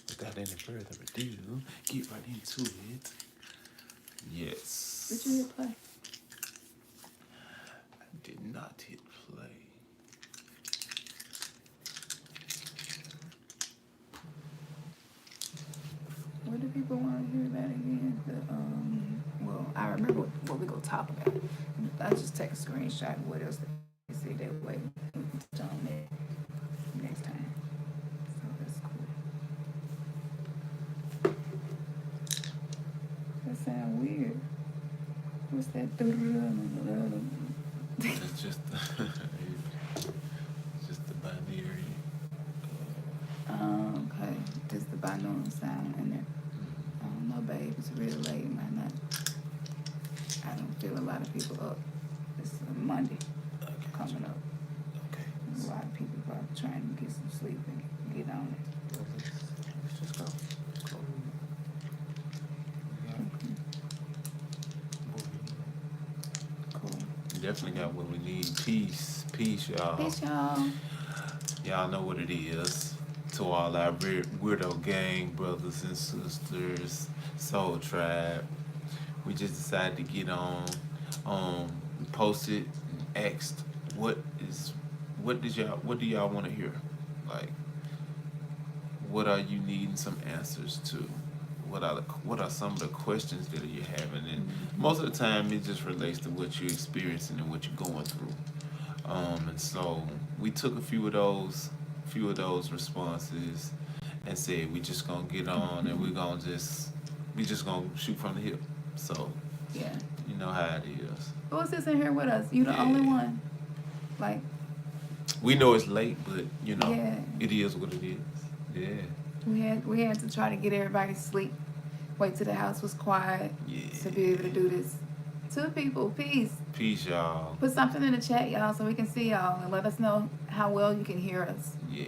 Without any further ado, get right into it. Yes. Did you hit play? I did not hit play. What do people want to hear about again? Well, I remember what we're going to talk about. I just take a screenshot of what else they say that way. On it next time. So that's cool. That sounds weird. What's that? It's just it's just the binary. Okay. Just the binaural sound in there. I don't know, babe. It's really late. Might not. I don't feel a lot of people up. It's a Monday coming up. Okay. A lot of people probably trying to get some sleep and get on it. Well, let's just go. Cool. Definitely got what we need. Peace, y'all. Peace, y'all. Y'all know what it is. To all our weirdo gang brothers and sisters, Soul Tribe. We just decided to get on. We posted and asked, what do y'all want to hear? Like, what are you needing some answers to? What are some of the questions that you're having? And most of the time, it just relates to what you're experiencing and what you're going through. And so we took a few of those responses and said we just gonna get on and we just gonna shoot from the hip. So Yeah. you know how it is. Who's this in here with us? You the only one? Like, We know it's late, but you know Yeah. it is what it is. Yeah. we had to try to get everybody to sleep. Wait till the house was quiet Yeah. to be able to do this. Two people, peace. Peace, y'all. Put something in the chat, y'all, so we can see y'all and let us know how well you can hear us. Yeah.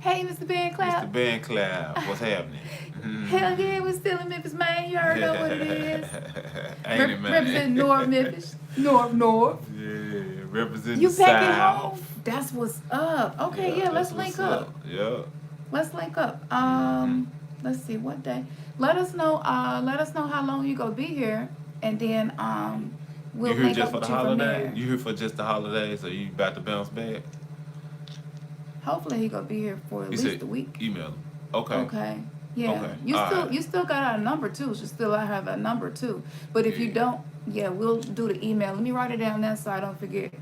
Hey, Mr. Ben Clap. Mr. Ben Cloud, what's happening? Hell yeah, we're still in Memphis, man. You already know what it is. Ain't it, man? Represent North Memphis. North. Yeah, represent You the back at South. home? That's what's up. Okay, yeah, let's that's link what's up. Yeah. Let's link up. Let's see what day. Let us know how long you gonna be here, and then we'll You here link just up for with the you from holiday? there. You here for just the holidays, or you about to bounce back? Hopefully he gonna be here for at You least said a week. email him. Okay. Okay. Yeah. Okay. You still got our number too. You still have a number too. But if you Yeah. don't, yeah, we'll do the email. Let me write it down there so I don't forget.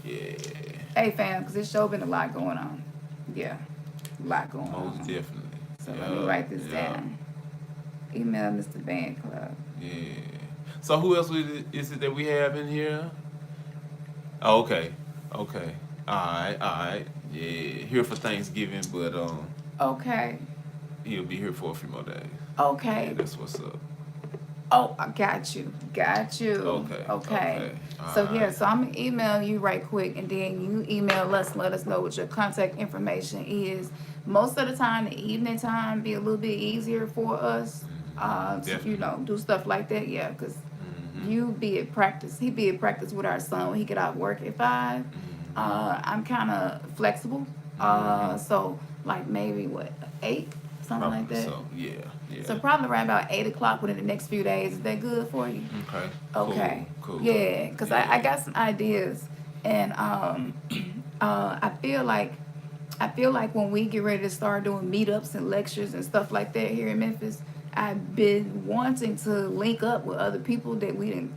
Yeah. Hey fam, because this show been a lot going on. Yeah. A lot going Most on. definitely. So let me write this down. Email Mr. Band Club. Yeah. So who else is it that we have in here? Oh, okay. Okay. Alright. Yeah. Here for Thanksgiving, but Okay. he'll be here for a few more days. Okay. Yeah, that's what's up. Oh, I got you. Okay. So yeah, so I'm gonna email you right quick, and then you email us and let us know what your contact information is. Most of the time, the evening time be a little bit easier for us. To, do stuff like that. Yeah, because you be at practice. He be at practice with our son when he get out of work at 5. I'm kind of flexible. So like maybe 8, something like that. So yeah. So probably around about 8 o'clock within the next few days. Is that good for you? Okay. Cool. Yeah, because I got some ideas, and I feel like when we get ready to start doing meetups and lectures and stuff like that here in Memphis, I've been wanting to link up with other people that we didn't,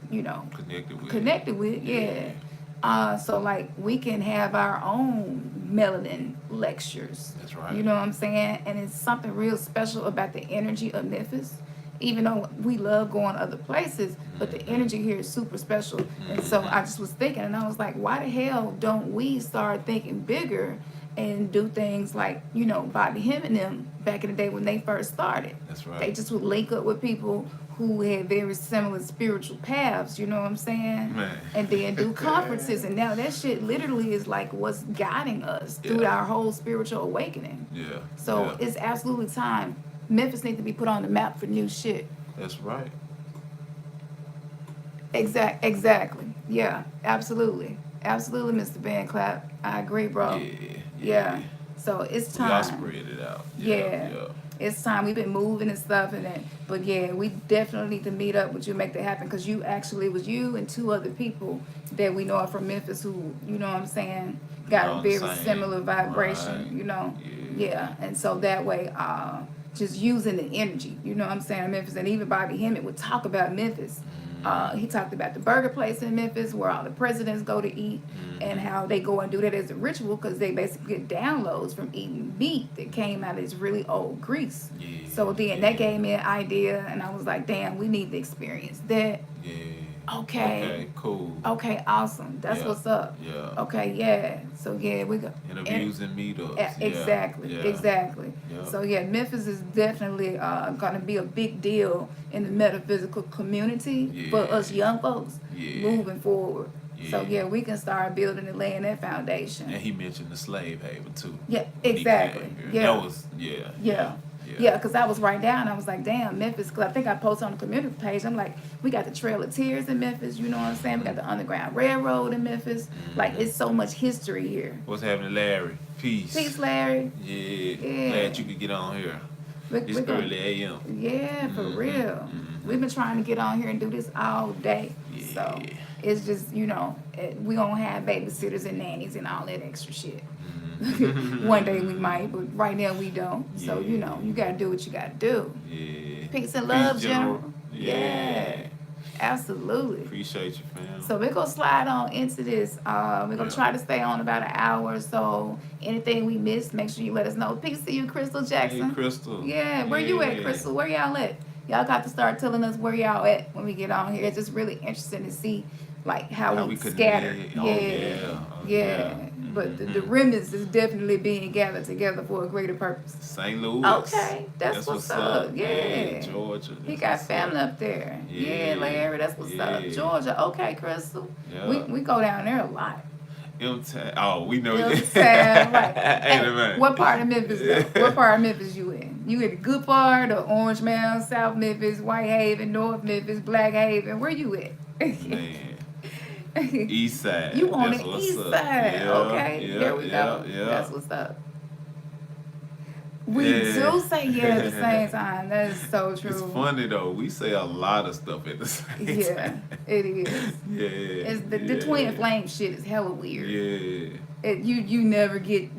connected with. Yeah. So like we can have our own melanin lectures. That's right. You know what I'm saying? And it's something real special about the energy of Memphis. Even though we love going other places, but the energy here is super special. And so I just was thinking, and I was like, why the hell don't we start thinking bigger and do things like, Bobby Him and them back in the day when they first started. That's right. They just would link up with people who had very similar spiritual paths, you know what I'm saying? Man. And then do conferences. And now that shit literally is like what's guiding us through our whole spiritual awakening. Yeah. So it's absolutely time. Memphis needs to be put on the map for new shit. That's right. Exactly. Yeah, absolutely. Absolutely, Mr. Ben Clap. I agree, bro. Yeah, Yeah. yeah. So it's We all time. spread it out. Yeah, Yeah. yeah. It's time. We've been moving and stuff, and then, but yeah, we definitely need to meet up with you, make that happen, because you actually was you and two other people that we know are from Memphis who, you know what I'm saying, We got a all the very same. similar Right. vibration, you know, Yeah. yeah, and so that way, just using the energy, you know what I'm saying, Memphis, and even Bobby Hemmett would talk about Memphis. He talked about the burger place in Memphis where all the presidents go to eat, and how they go and do that as a ritual because they basically get downloads from eating meat that came out of this really old Greece. Yeah. So then that gave me an idea, and I was like, damn, we need to experience that. Yeah. Okay. Okay, cool. Okay, awesome. That's Yeah. what's up. Yeah. Okay, yeah. So yeah, we go. Interviews and meetups. Yeah. Exactly, Yeah. exactly. Yeah. So yeah, Memphis is definitely gonna be a big deal in the metaphysical community for us young folks moving forward. So yeah, we can start building and laying that foundation. And he mentioned the slave haven too. Yeah, when he exactly. came here. Yeah. That was Yeah. Yeah, because I was right down. I was like, damn, Memphis. Because I think I posted on the community page. I'm like, we got the Trail of Tears in Memphis. You know what I'm saying? We got the Underground Railroad in Memphis. Like, it's so much history here. What's happening, Larry? Peace. Peace, Larry. Yeah. Glad you could get on here. It's early a.m. Yeah, for real. We've been trying to get on here and do this all day. Yeah. So it's just, you know, we don't have babysitters and nannies and all that extra shit. One day we might, but right now we don't. So, you know, you got to do what you got to do. Yeah. Peace and love, Peace, General. Yeah. Absolutely. Appreciate you, fam. So we're going to slide on into this. We're going to try to stay on about an hour or so. Anything we missed, make sure you let us know. Peace to you, Crystal Jackson. Hey, Crystal. Yeah, where you at, Crystal? Where y'all at? Y'all got to start telling us where y'all at when we get on here. It's just really interesting to see, like, how we scattered. Yeah. But the remnants is definitely being gathered together for a greater purpose. St. Louis. Okay, that's what's up. Yeah. Georgia. He got family up there. Yeah, Larry, that's what's up. Georgia. Okay, Crystal. Yeah. We go down there a lot. Oh, we know that. Right. What part of Memphis though? What part of Memphis you in? You in the good part or Orange Mound, South Memphis, White Haven, North Memphis, Black Haven? Where you at? Man. East side. You on the east side. Yeah, okay. Yeah, there we go. Yeah. That's what's up. We do say yeah at the same time. That is so true. It's funny though. We say a lot of stuff at the same time. Yeah, it is. Yeah. It's the twin flame shit is hella weird. Yeah. You never get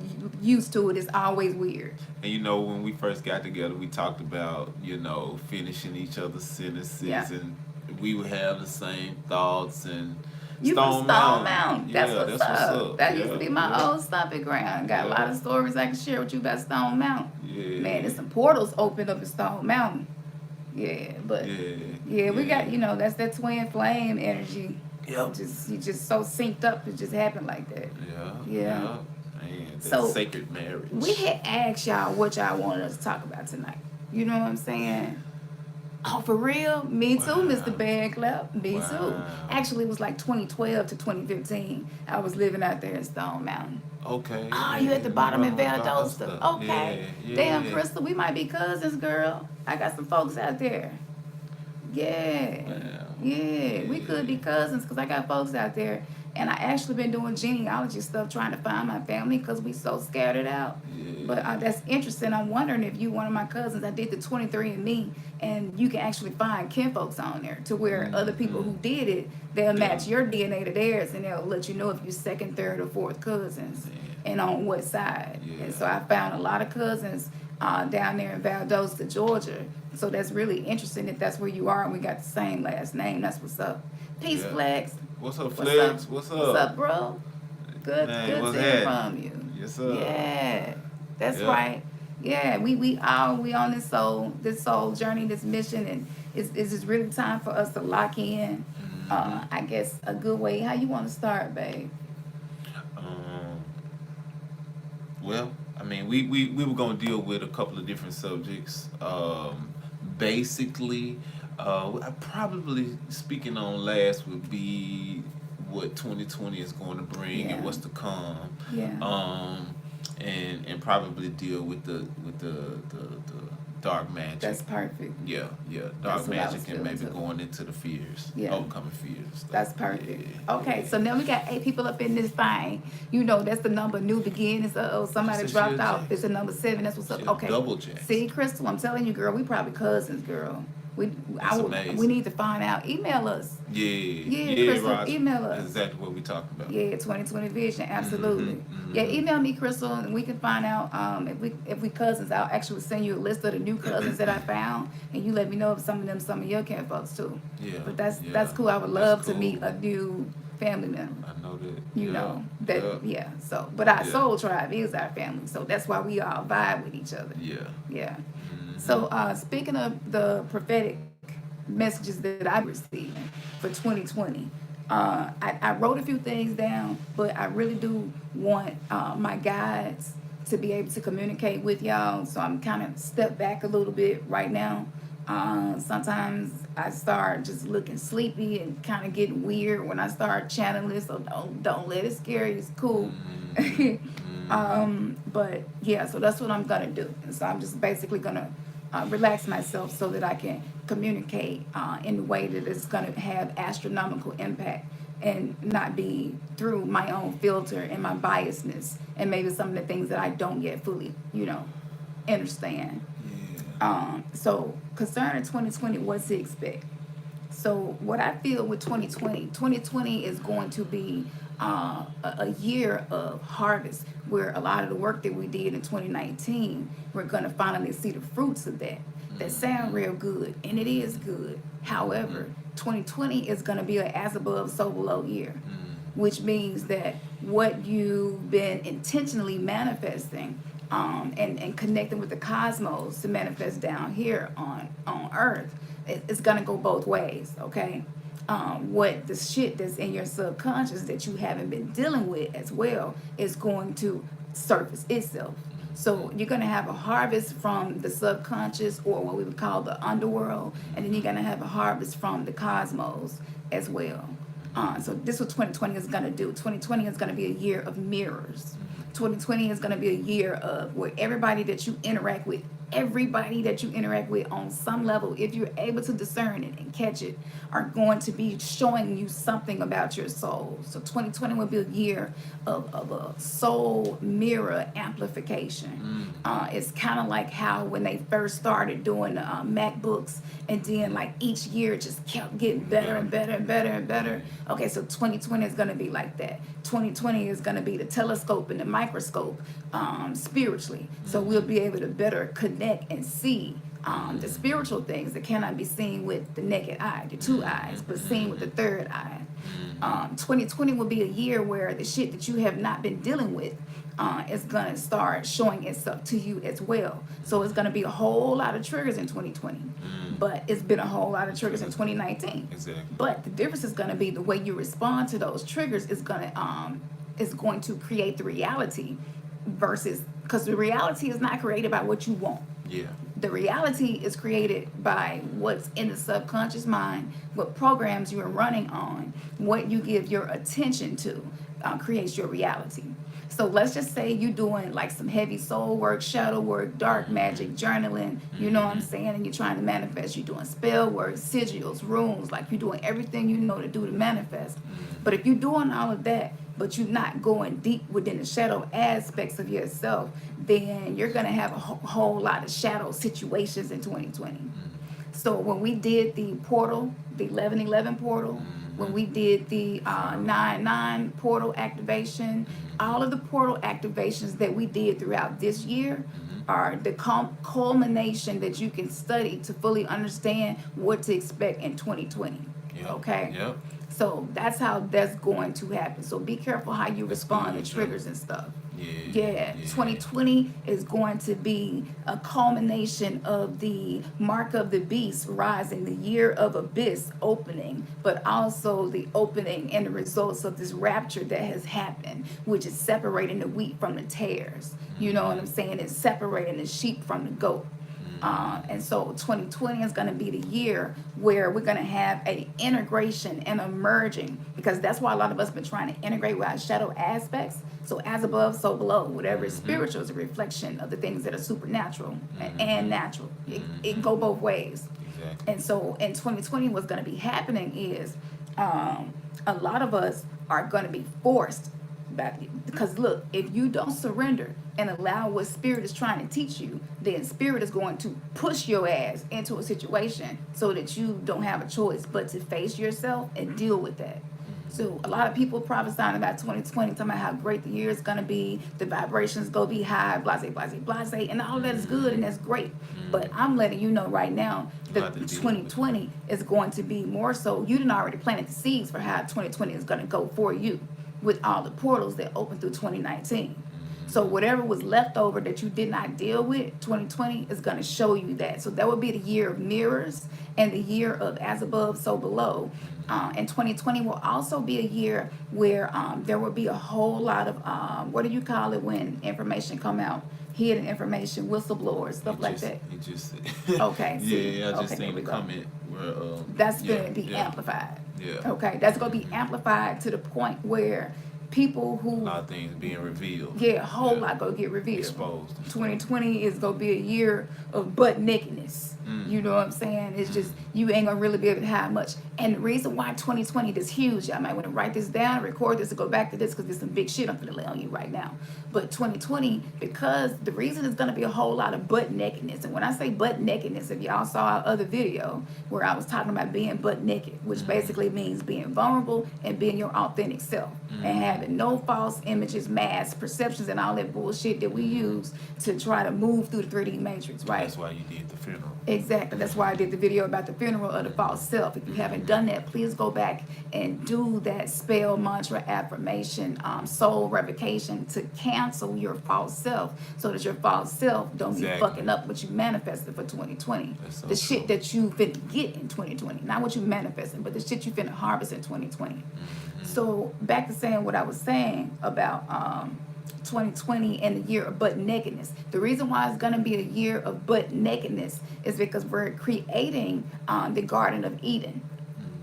used to it. It's always weird. And you know, when we first got together, we talked about, you know, finishing each other's sentences, and we would have the same thoughts and. You from Stone Mountain. That's what's up. That used to be my old stomping ground. Got a lot of stories I can share with you about Stone Mountain. Yeah. Man, there's some portals open up in Stone Mountain. Yeah, but we got, you know, that's that twin flame energy. Yep. You just so synced up. It just happened like that. Yeah. Man, so sacred marriage. We had asked y'all what y'all wanted us to talk about tonight. You know what I'm saying? Oh, for real? Me too, Mr. Bad Clap. Me too. Actually, it was like 2012 to 2015. I was living out there in Stone Mountain. Okay. Oh, you at the bottom in Valdosta. Okay. Yeah, Damn, Crystal, we might be cousins, girl. I got some folks out there. Yeah. Wow. Yeah, we could be cousins because I got folks out there. And I actually been doing genealogy stuff trying to find my family because we so scattered out. Yeah. But that's interesting. I'm wondering if you one of my cousins. I did the 23andMe, and you can actually find kinfolks on there to where other people who did it, they'll match your DNA to theirs, and they'll let you know if you're second, third, or fourth cousins and on what side. Yeah. And so I found a lot of cousins down there in Valdosta, Georgia. So that's really interesting if that's where you are and we got the same last name. That's what's up. Peace, Flex. What's up, Flex? What's up? What's up, bro? Good to hear from you. Yes, sir. Yeah, that's right. Yeah, we on this soul journey, this mission, and it's just really time for us to lock in. I guess a good way. How you want to start, babe? Well, I mean, we were gonna deal with a couple of different subjects. Basically, I probably speaking on last would be what 2020 is going to bring and what's to come. Yeah. And probably deal with the dark magic. That's perfect. Yeah, That's dark what I was magic and feeling maybe too. going into the fears, Yeah. overcoming fears. And stuff. That's perfect. Yeah, Okay, yeah. so now we got 8 people up in this thing. You know, that's the number new beginnings. Oh, She somebody said she dropped a out. It's Jackson. a number 7. That's what's She up. a Okay. double Jackson. See, Crystal, I'm telling you, girl, we probably cousins, girl. We That's we amazing. need to find out. Email us. Yeah, Yeah, yeah, Crystal, Roger. email That's us. exactly what we talking about. Yeah, 2020 vision, absolutely. Yeah, Mm-hmm. email me, Crystal, and we can find out if we cousins. I'll actually send you a list of the new cousins that I found, and you let me know if some of your kin folks too. Yeah, But that's yeah. cool. I would That's love to cool. meet a new family member. I know that. You Yeah, know that, yeah, yeah. So, but our yeah, soul tribe is our family, so that's why we all vibe with each other. yeah. Yeah. Mm-hmm. So, speaking of the prophetic messages that I received for 2020, I wrote a few things down, but I really do want my guides to be able to communicate with y'all. So I'm kind of step back a little bit right now. Sometimes I start just looking sleepy and kind of getting weird when I start channeling. So don't let it scare you. It's cool. But yeah, so that's what I'm gonna do. And so I'm just basically gonna relax myself so that I can communicate in a way that is gonna have astronomical impact and not be through my own filter and my biasness and maybe some of the things that I don't yet fully, understand. Yeah. So concerning 2020, what to expect? So what I feel with 2020 is going to be a year of harvest where a lot of the work that we did in 2019, we're going to finally see the fruits of that. That sound real good, and it is good. However, 2020 is going to be an as above, so below year, which means that what you've been intentionally manifesting and connecting with the cosmos to manifest down here on Earth, it's going to go both ways, okay? What the shit that's in your subconscious that you haven't been dealing with as well is going to surface itself. So you're going to have a harvest from the subconscious, or what we would call the underworld, and then you're going to have a harvest from the cosmos as well. So this is what 2020 is going to do. 2020 is going to be a year of mirrors. 2020 is going to be a year of where everybody that you interact with on some level, if you're able to discern it and catch it, are going to be showing you something about your soul. So 2020 will be a year of a soul mirror amplification. It's kind of like how when they first started doing the MacBooks, and then like each year just kept getting better and better and better and better. Okay, so 2020 is going to be like that. 2020 is going to be the telescope and the microscope spiritually. So we'll be able to better connect and see the spiritual things that cannot be seen with the naked eye, the two eyes, but seen with the third eye. 2020 will be a year where the shit that you have not been dealing with is going to start showing itself to you as well. So it's going to be a whole lot of triggers in 2020, but it's been a whole lot of triggers in 2019. Exactly. But the difference is going to be the way you respond to those triggers is going to create the reality versus, because the reality is not created by what you want. Yeah. The reality is created by what's in the subconscious mind, what programs you are running on, what you give your attention to creates your reality. So let's just say you're doing like some heavy soul work, shadow work, dark magic, journaling, you know what I'm saying? And you're trying to manifest. You're doing spell work, sigils, runes, like you're doing everything you know to do to manifest. But if you're doing all of that, but you're not going deep within the shadow aspects of yourself, then you're going to have a whole lot of shadow situations in 2020. So when we did the portal, the 1111 portal, when we did the 99 portal activation, all of the portal activations that we did throughout this year are the culmination that you can study to fully understand what to expect in 2020. Yep. Okay? Yep. So that's how that's going to happen. So be careful how you respond to triggers and stuff. Yeah, 2020 is going to be a culmination of the mark of the beast rising, the year of abyss opening, but also the opening and the results of this rapture that has happened, which is separating the wheat from the tares. You know what I'm saying? It's separating the sheep from the goat. And so 2020 is going to be the year where we're going to have a integration and a merging, because that's why a lot of us been trying to integrate with our shadow aspects. So as above, so below. Whatever is spiritual is a reflection of the things that are supernatural and natural. It go both ways. Exactly. And so in 2020, what's going to be happening is a lot of us are going to be forced back, because look, if you don't surrender and allow what spirit is trying to teach you, then spirit is going to push your ass into a situation so that you don't have a choice but to face yourself and deal with that. So a lot of people prophesying about 2020, talking about how great the year is going to be, the vibrations going to be high, blase, blase, blase, and all that is good and that's great. But I'm letting you know right now that 2020 is going to be more so. You done already planted the seeds for how 2020 is going to go for you with all the portals that opened through 2019. So whatever was left over that you did not deal with, 2020 is going to show you that. So that would be the year of mirrors and the year of as above, so below. And 2020 will also be a year where there will be a whole lot of, what do you call it when information come out? Hidden information, whistleblowers, stuff like that. You just Okay. yeah, I just okay, seen the comment where that's going to be amplified. Yeah. Okay, that's going to be amplified to the point where people who a lot of things being revealed. Yeah, a whole lot gonna get revealed. Exposed. 2020 is gonna be a year of butt nakedness. You know what I'm saying? It's just you ain't gonna really be able to hide much. And the reason why 2020 is huge, y'all might want to write this down, record this, and go back to this, because there's some big shit I'm gonna lay on you right now. But 2020, because the reason is gonna be a whole lot of butt nakedness. And when I say butt nakedness, if y'all saw our other video where I was talking about being butt naked, which basically means being vulnerable and being your authentic self and having no false images, masks, perceptions, and all that bullshit that we use to try to move through the 3D matrix, right? That's why you did the funeral. Exactly. That's why I did the video about the funeral of the false self. If you haven't done that, please go back and do that spell, mantra, affirmation, soul revocation to cancel your false self, so that your false self don't be fucking up what you manifested for 2020. So the shit that you finna get in 2020. Not what you manifesting, but the shit you finna harvest in 2020. So back to saying what I was saying about 2020 and the year of butt nakedness. The reason why it's going to be a year of butt nakedness is because we're creating the Garden of Eden.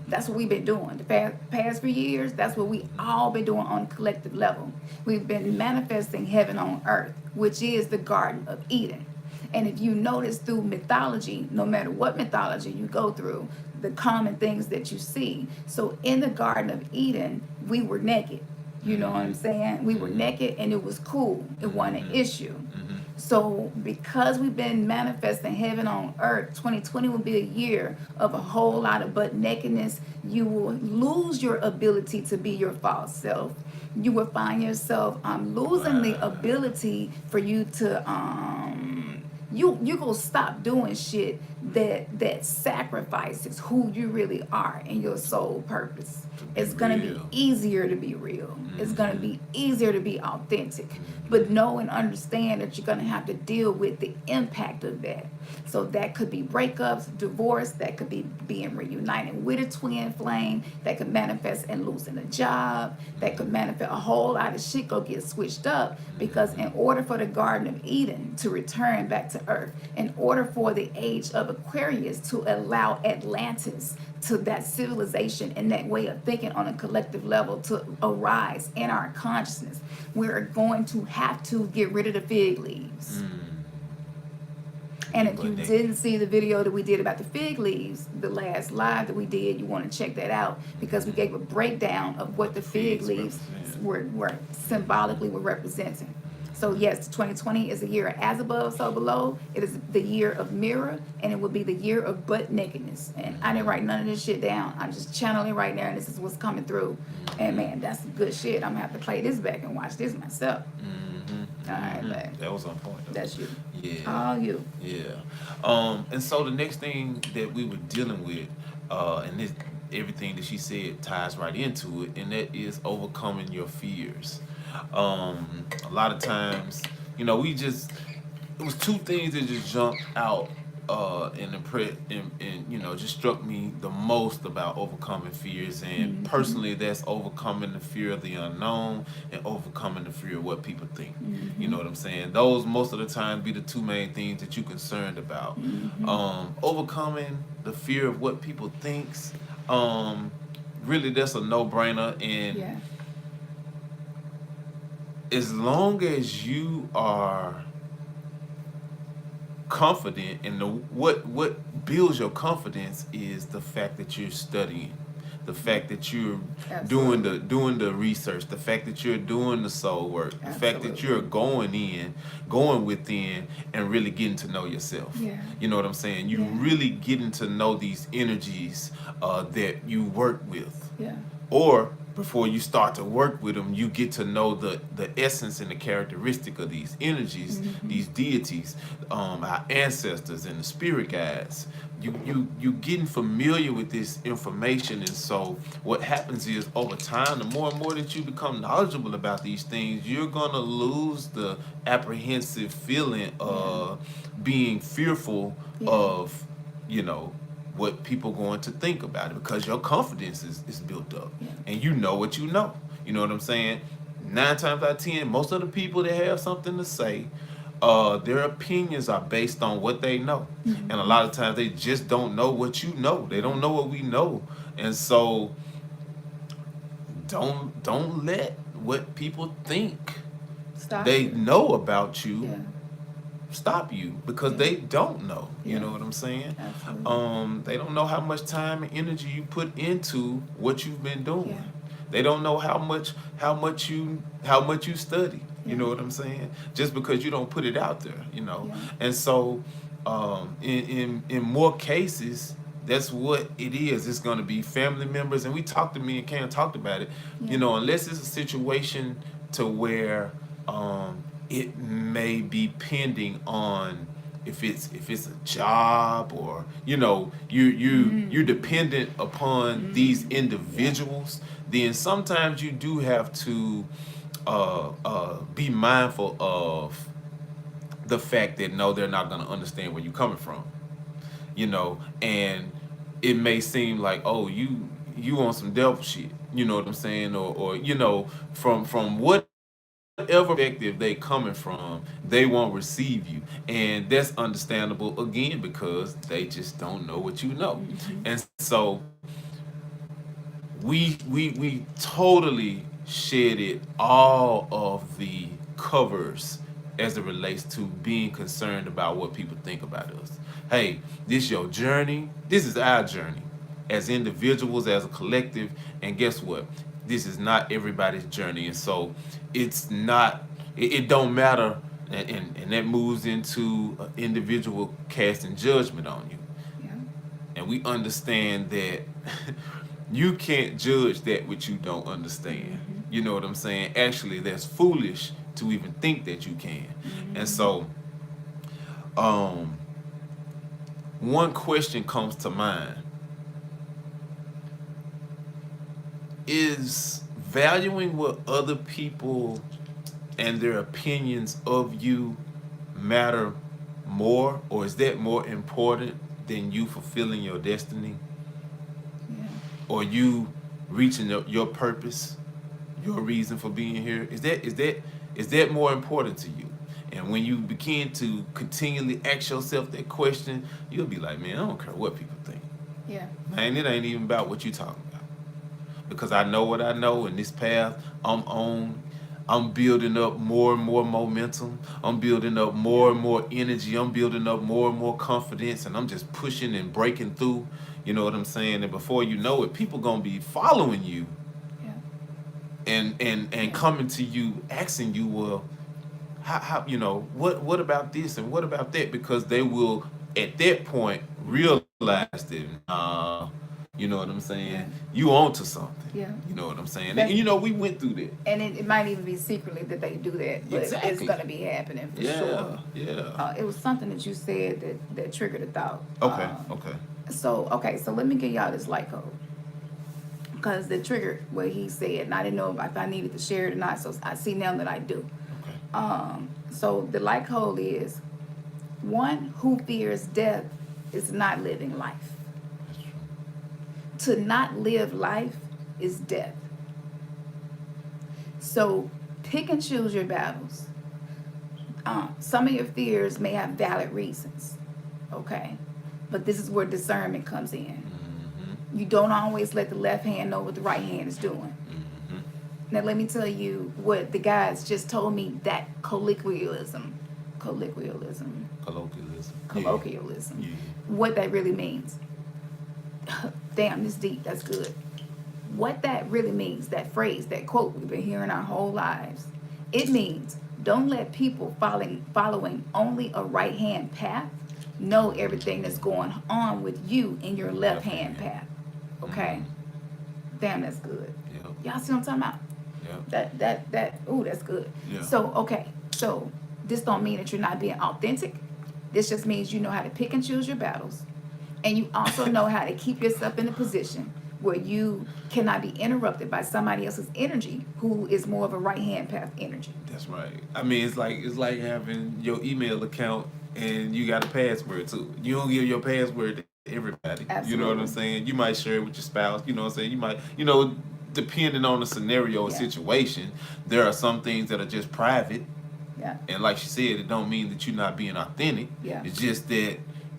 That's what we've been doing the past few years. That's what we all been doing on a collective level. We've been manifesting heaven on earth, which is the Garden of Eden. And if you notice through mythology, no matter what mythology you go through, the common things that you see. So in the Garden of Eden, we were naked. You know what I'm saying? We were naked and it was cool. It wasn't an issue. So because we've been manifesting heaven on earth, 2020 will be a year of a whole lot of butt nakedness. You will lose your ability to be your false self. You will find yourself losing the ability for you to you gonna stop doing shit that sacrifices who you really are and your soul purpose. It's gonna be easier to be real. It's gonna be easier to be authentic. But know and understand that you're gonna have to deal with the impact of that. So that could be breakups, divorce, that could be being reunited with a twin flame, that could manifest in losing a job, that could manifest a whole lot of shit go get switched up, because in order for the Garden of Eden to return back to earth, in order for the age of Aquarius to allow Atlantis to that civilization and that way of thinking on a collective level to arise in our consciousness, we're going to have to get rid of the fig leaves. And if you didn't see the video that we did about the fig leaves, the last live that we did, you want to check that out, because we gave a breakdown of what the fig leaves were symbolically were representing. So yes, 2020 is a year of as above, so below. It is the year of mirror, and it will be the year of butt nakedness. And I didn't write none of this shit down. I'm just channeling right now, and this is what's coming through. And man, that's some good shit. I'm gonna have to play this back and watch this myself. All right, man. That was on point, though. That's you. Yeah. All you. Yeah. And so the next thing that we were dealing with, and this everything that she said ties right into it, and that is overcoming your fears. A lot of times, it was two things that just jumped out and you know, just struck me the most about overcoming fears. And personally, that's overcoming the fear of the unknown and overcoming the fear of what people think. You know what I'm saying? Those most of the time be the two main things that you're concerned about. Overcoming the fear of what people thinks. Really, that's a no-brainer. And Yeah. as long as you are confident, and what builds your confidence is the fact that you're studying, the fact that you're Absolutely. doing the research, the fact that you're doing the soul work, the fact that Absolutely. you're going within and really getting to know yourself. Yeah. You know what I'm saying? You Yeah. really getting to know these energies that you work with. Yeah. Or before you start to work with them, you get to know the essence and the characteristic of these energies, these deities, our ancestors and the spirit guides. You getting familiar with this information, and so what happens is over time, the more and more that you become knowledgeable about these things, you're gonna lose the apprehensive feeling of being fearful of, you know, what people going to think about it, because your confidence is built up, and you know what you know. You know what I'm saying? 9 times out of 10, most of the people that have something to say, their opinions are based on what they know, and a lot of times they just don't know what you know. They don't know what we know, and so don't let what people think Stop they you. know about you Yeah. stop you, because Yeah. they don't know. You Yeah. know what I'm saying? Absolutely. They don't know how much time and energy you put into what you've been doing. Yeah. They don't know how much you study. You Yeah. know what I'm saying? Just because you don't put it out there, you know. Yeah. And so, in more cases, that's what it is. It's going to be family members, and we talked to me and Cam talked about it. You Yeah. know, unless it's a situation to where it may be pending on if it's a job, or you know you're dependent upon these individuals, then sometimes you do have to be mindful of the fact that no, they're not going to understand where you're coming from, you know. And it may seem like, oh, you on some devil shit, you know what I'm saying, or you know, from whatever perspective they coming from, they won't receive you, and that's understandable, again, because they just don't know what you know. And so we totally shedded all of the covers as it relates to being concerned about what people think about us. Hey, this your journey. This is our journey as individuals, as a collective, and guess what? This is not everybody's journey, and so it's not. It don't matter, and that moves into individual casting judgment on you. Yeah. And we understand that you can't judge that which you don't understand. You know what I'm saying? Actually, that's foolish to even think that you can. And so, um, one question comes to mind: is valuing what other people and their opinions of you matter more, or is that more important than you fulfilling your destiny, Yeah. or you reaching your purpose, your reason for being here? Is that more important to you? And when you begin to continually ask yourself that question, you'll be like, man, I don't care what people think. Yeah. Man, it ain't even about what you talking about, because I know what I know, and this path I'm on, I'm building up more and more momentum. I'm building up more and more energy. I'm building up more and more confidence, and I'm just pushing and breaking through. You know what I'm saying? And before you know it, people gonna be following you Yeah. and coming to you, asking you, well, how you know, what about this and what about that? Because they will at that point realize that, you know what I'm saying? Yeah. You onto something. Yeah. You know what I'm saying? And That's, you know, we went through that. and it might even be secretly that they do that, but it's Exactly. gonna be happening for sure. Yeah. It was something that you said that triggered a thought. Okay. So let me give y'all this light code, because the triggered what he said, and I didn't know if I needed to share it or not. So I see now that I do. Okay. So the light code is One who fears death is not living life. That's true. To not live life is death. So pick and choose your battles. Some of your fears may have valid reasons, okay? But this is where discernment comes in. Mm-hmm. You don't always let the left hand know what the right hand is doing. Mm-hmm. Now let me tell you what the guys just told me, that colloquialism, Colloquialism. Yeah. what that really means. Damn, this deep, that's good. What that really means, that phrase, that quote we've been hearing our whole lives, it means don't let people following only a right hand path know everything that's going on with you in your left hand path. Okay? Damn, that's good. Yep. Y'all see what I'm talking about? Yep. Ooh, that's good. Yeah. So, okay, so this don't mean that you're not being authentic. This just means you know how to pick and choose your battles. And you also know how to keep yourself in a position where you cannot be interrupted by somebody else's energy who is more of a right hand path energy. That's right. I mean, it's like having your email account and you got a password to it. You don't give your password to everybody. Absolutely. You know what I'm saying? You might share it with your spouse. You know what I'm saying? You might, depending on the scenario or Yeah. situation, there are some things that are just private. Yeah. And like she said, it don't mean that you're not being authentic. Yeah. It's just that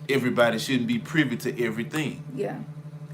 everybody shouldn't be privy to everything. Yeah,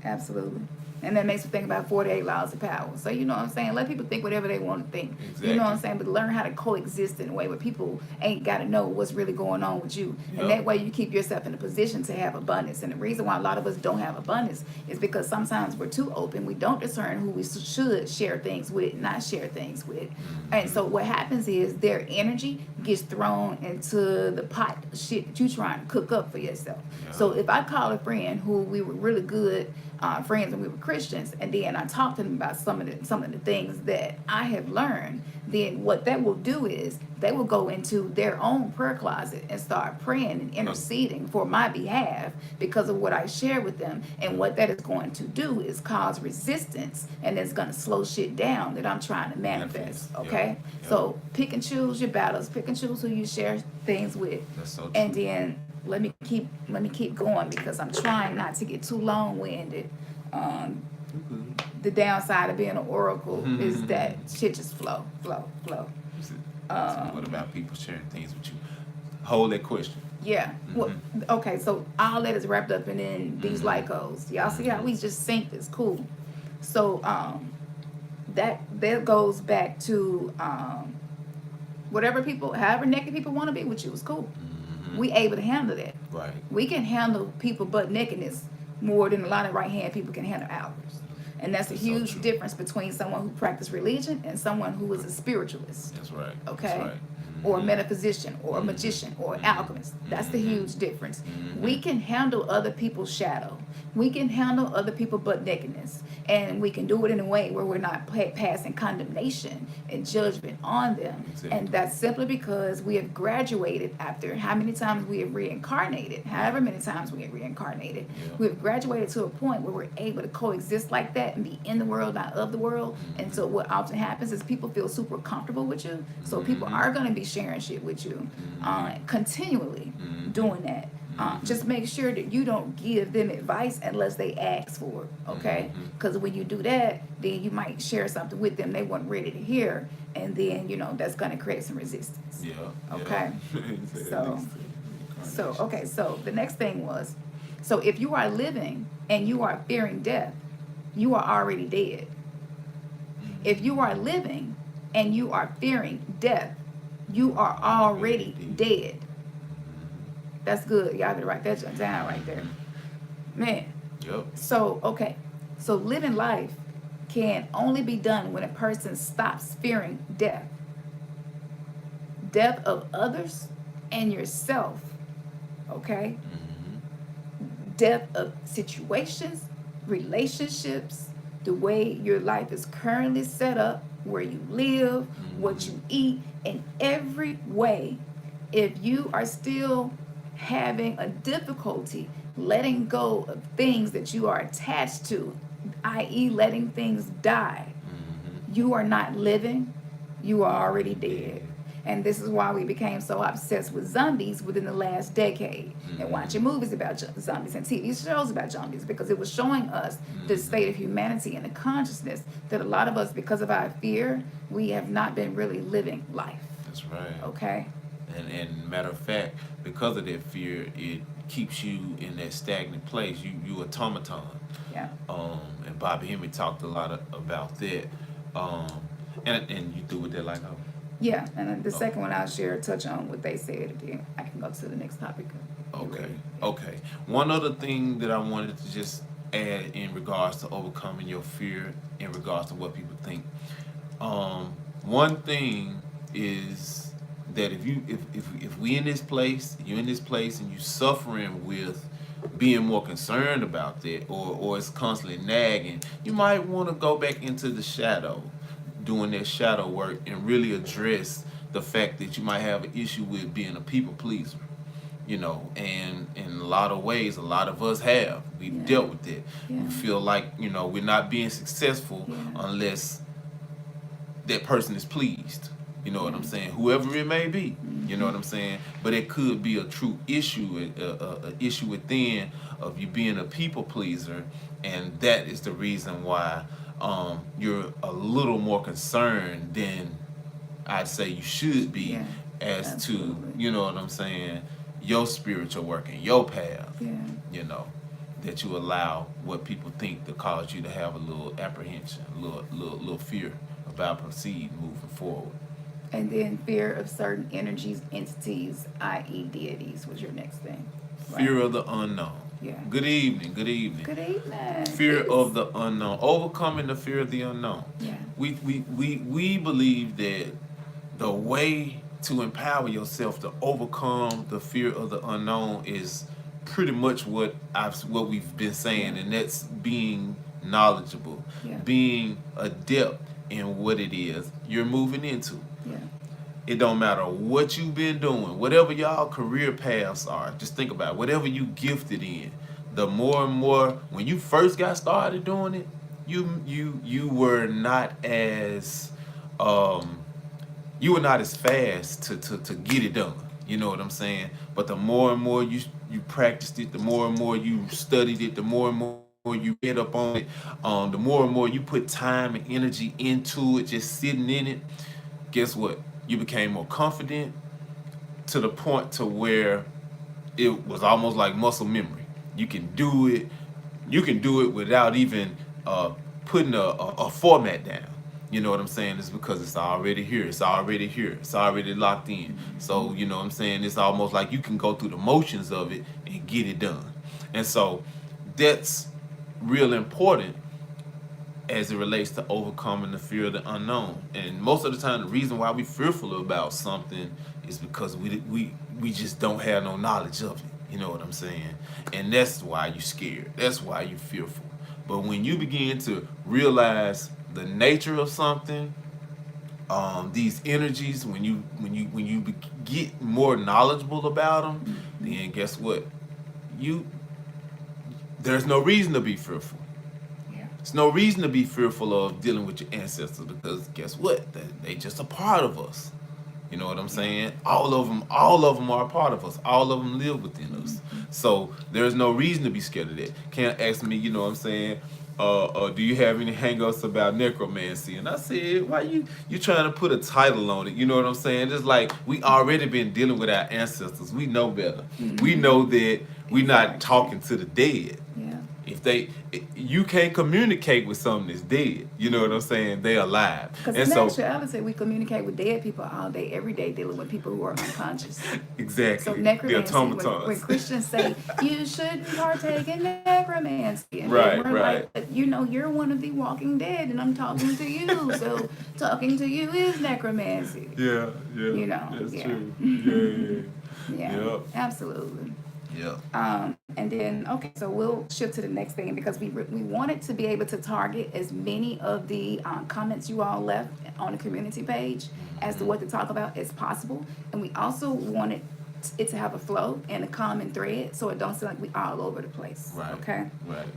absolutely. And that makes me think about 48 laws of power. So, you know what I'm saying? Let people think whatever they want to think. Exactly. You know what I'm saying? But learn how to coexist in a way where people ain't got to know what's really going on with you. Yep. And that way you keep yourself in a position to have abundance. And the reason why a lot of us don't have abundance is because sometimes we're too open. We don't discern who we should share things with, not share things with. Mm-hmm. And so what happens is their energy gets thrown into the pot of shit that you're trying to cook up for yourself. Yeah. So if I call a friend who we were really good friends when we were Christians, and then I talk to them about some of the things that I have learned, then what that will do is they will go into their own prayer closet and start praying and interceding for my behalf because of what I share with them. And what that is going to do is cause resistance, and it's going to slow shit down that I'm trying to manifest. Okay? Yep. So pick and choose your battles, pick and choose who you share things with. That's so true. And then let me keep going because I'm trying not to get too long-winded. The downside of being an oracle is that shit just flow. So what about people sharing things with you? Hold that question. Yeah. Well, okay, so all that is wrapped up in these Lycos. Y'all see how we just synced? It's cool. So that goes back to however naked people want to be with you is cool. We able to handle that. Right. We can handle people butt nakedness more than a lot of right hand people can handle ours. And that's a That's huge so true. difference between someone who practices religion and someone who is a spiritualist. That's right. Okay? That's right. Or a metaphysician, or a magician, or an alchemist. That's the huge difference. We can handle other people's shadow. We can handle other people's butt nakedness. And we can do it in a way where we're not passing condemnation and judgment on them. Exactly. And that's simply because we have graduated after how many times we have reincarnated, however many times we have reincarnated. Yeah. We've graduated to a point where we're able to coexist like that and be in the world, not of the world. And so what often happens is people feel super comfortable with you. So people are going to be sharing shit with you continually doing that. Just make sure that you don't give them advice unless they ask for it, okay? Because when you do that, then you might share something with them they weren't ready to hear, and then, that's going to create some resistance. Yeah. Okay. Yeah. So the next thing was, so if you are living and you are fearing death, you are already dead. If you are living and you are fearing death, you are already dead. That's good. Y'all better write that down right there. Man. Yep. So, okay. So living life can only be done when a person stops fearing death. Death of others and yourself. Okay? Death of situations, relationships, the way your life is currently set up, where you live, what you eat, in every way. If you are still having a difficulty letting go of things that you are attached to, i.e. letting things die, you are not living, you are already dead. And this is why we became so obsessed with zombies within the last decade and watching movies about zombies and TV shows about zombies, because it was showing us the state of humanity and the consciousness that a lot of us, because of our fear, we have not been really living life. That's right. Okay? And matter of fact, because of that fear, it keeps you in that stagnant place. You automaton. Yeah. And Bobby Hemmy talked a lot about that. And you do with that like, oh. Yeah, and then the second one I'll share, touch on what they said, and then I can go to the next topic. Okay. One other thing that I wanted to just add in regards to overcoming your fear, in regards to what people think. One thing is that if we in this place, you in this place, and you suffering with being more concerned about that, or it's constantly nagging, you might want to go back into the shadow, doing that shadow work, and really address the fact that you might have an issue with being a people pleaser. And in a lot of ways, a lot of us we've dealt with it. Yeah. We feel like, we're not being successful unless that person is pleased. You know what I'm saying? Whoever it may be. You know what I'm saying? But it could be a true issue, a issue within of you being a people pleaser, and that is the reason why you're a little more concerned than I'd say you should be, as absolutely. to, you know what I'm saying, your spiritual work and your path. Yeah. That you allow what people think to cause you to have a little apprehension, a little fear about proceeding, moving forward. And then fear of certain energies, entities, i.e. deities, was your next thing. Right? Fear of the unknown. Yeah. Good evening. Good evening. Fear of the unknown. Overcoming the fear of the unknown. Yeah. We believe that the way to empower yourself to overcome the fear of the unknown is pretty much what we've been saying, and that's being knowledgeable, being adept in what it is you're moving into. Yeah. It don't matter what you've been doing, whatever y'all career paths are. Just think about it. Whatever you gifted in. The more and more, when you first got started doing it, you were not as fast to get it done. You know what I'm saying? But the more and more you practiced it, the more and more you studied it, the more and more you read up on it, the more and more you put time and energy into it, just sitting in it. Guess what? You became more confident to the point to where it was almost like muscle memory. You can do it. You can do it without even putting a format down. You know what I'm saying? It's because it's already here. It's already here. It's already locked in. So, you know what I'm saying? It's almost like you can go through the motions of it and get it done. And so that's real important as it relates to overcoming the fear of the unknown. And most of the time, the reason why we're fearful about something is because we just don't have no knowledge of it. You know what I'm saying? And that's why you're scared. That's why you're fearful. But when you begin to realize the nature of something, these energies, when you get more knowledgeable about them, then guess what? There's no reason to be fearful. There's no reason to be fearful of dealing with your ancestors, because guess what? They just a part of us. You know what I'm saying? All of them are a part of us. All of them live within us. So there's no reason to be scared of that. Can't ask me, you know what I'm saying, do you have any hang-ups about necromancy? And I said, why you trying to put a title on it? You know what I'm saying? It's like we already been dealing with our ancestors. We know better. We know that we're not talking to the dead. You can't communicate with something that's dead. You know what I'm saying? They're alive. Because in actuality, we communicate with dead people all day, every day, dealing with people who are unconscious. Exactly. So necromancy, when Christians say, you shouldn't partake in necromancy. And right. Like, you're one of the walking dead, and I'm talking to you. So talking to you is necromancy. Yeah. That's true. Yeah. Absolutely. Yeah. And then, okay, so we'll shift to the next thing, because we wanted to be able to target as many of the comments you all left on the community page as to what to talk about as possible. And we also wanted it to have a flow and a common thread, so it don't seem like we all over the place. Right. Okay? Right.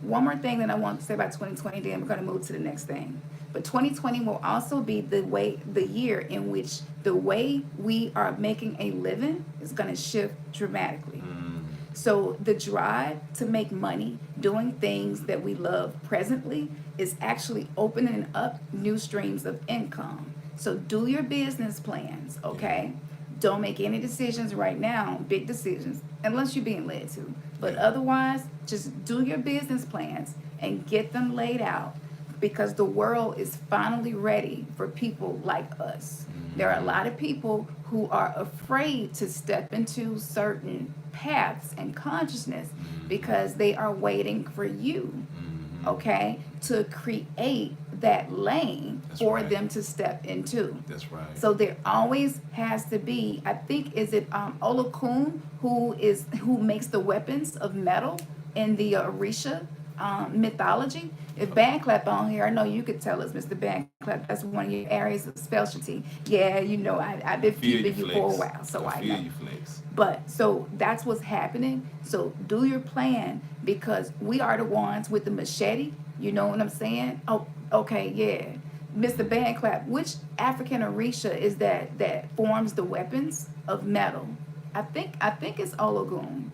One more thing that I want to say about 2020, then we're going to move to the next thing. But 2020 will also be the year in which the way we are making a living is going to shift dramatically. So the drive to make money doing things that we love presently is actually opening up new streams of income. So do your business plans, okay? Don't make any decisions right now, big decisions, unless you're being led to. But otherwise, just do your business plans and get them laid out, because the world is finally ready for people like us. There are a lot of people who are afraid to step into certain paths and consciousness because they are waiting for you, okay, to create that lane for them to step into. That's right. So there always has to be, I think, is it Olokun who makes the weapons of metal in the Orisha mythology? If Band Clap on here, I know you could tell us, Mr. Band Clap, that's one of your areas of specialty. Yeah, you know, I've been keeping you for a while, so I know. You flex. But so that's what's happening. So do your plan, because we are the ones with the machete. You know what I'm saying? Oh, okay, yeah. Mr. Band Clap, which African Orisha is that forms the weapons of metal? I think it's Ologun.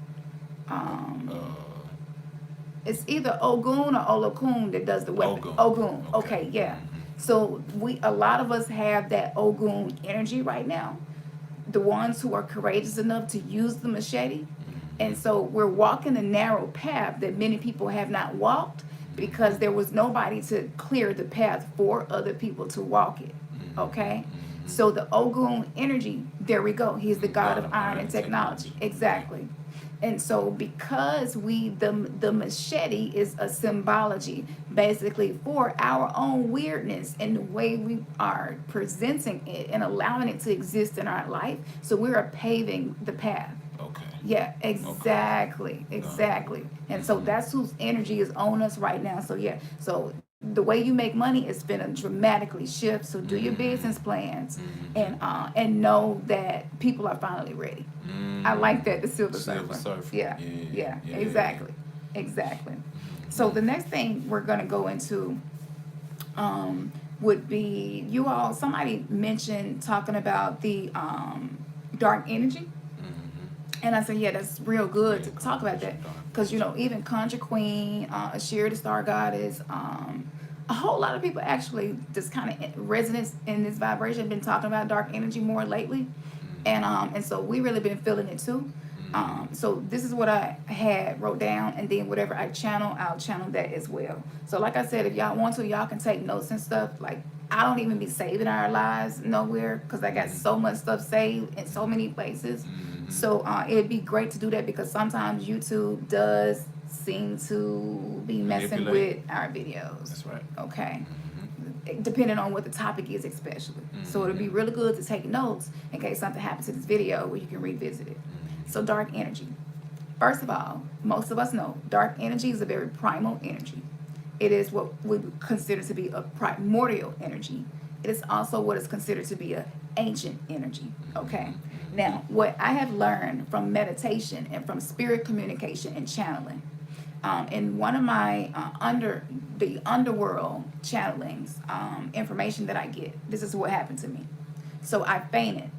It's either Ogun or Olokun that does the weapon. Ogun. Okay, yeah. So a lot of us have that Ogun energy right now. The ones who are courageous enough to use the machete. And so we're walking a narrow path that many people have not walked, because there was nobody to clear the path for other people to walk it. Okay? So the Ogun energy, there we go. He's the god of iron and technology. Exactly. And so because the machete is a symbology basically for our own weirdness and the way we are presenting it and allowing it to exist in our life. So we are paving the path. Okay. Yeah, exactly. Exactly. And so that's whose energy is on us right now. So yeah, so the way you make money is going to dramatically shift. So do your business plans and know that people are finally ready. I like that, the Silver Surfer. Yeah, exactly. So the next thing we're going to go into would be, somebody mentioned talking about the dark energy. And I said, yeah, that's real good to talk about that. Because, you know, even Conjure Queen, Ashira the Star Goddess, a whole lot of people actually just kind of resonance in this vibration have been talking about dark energy more lately. And so we really been feeling it too. So this is what I had wrote down, and then whatever I channel, I'll channel that as well. So like I said, if y'all want to, y'all can take notes and stuff. Like, I don't even be saving our lives nowhere, because I got so much stuff saved in so many places. So it'd be great to do that, because sometimes YouTube does seem to be messing with our videos. That's right. Okay. Depending on what the topic is, especially. So it'd be really good to take notes in case something happens to this video where you can revisit it. So dark energy. First of all, most of us know dark energy is a very primal energy. It is what we would consider to be a primordial energy. It is also what is considered to be an ancient energy. Okay. Now, what I have learned from meditation and from spirit communication and channeling, in one of my the underworld channelings, information that I get, this is what happened to me. So I fainted,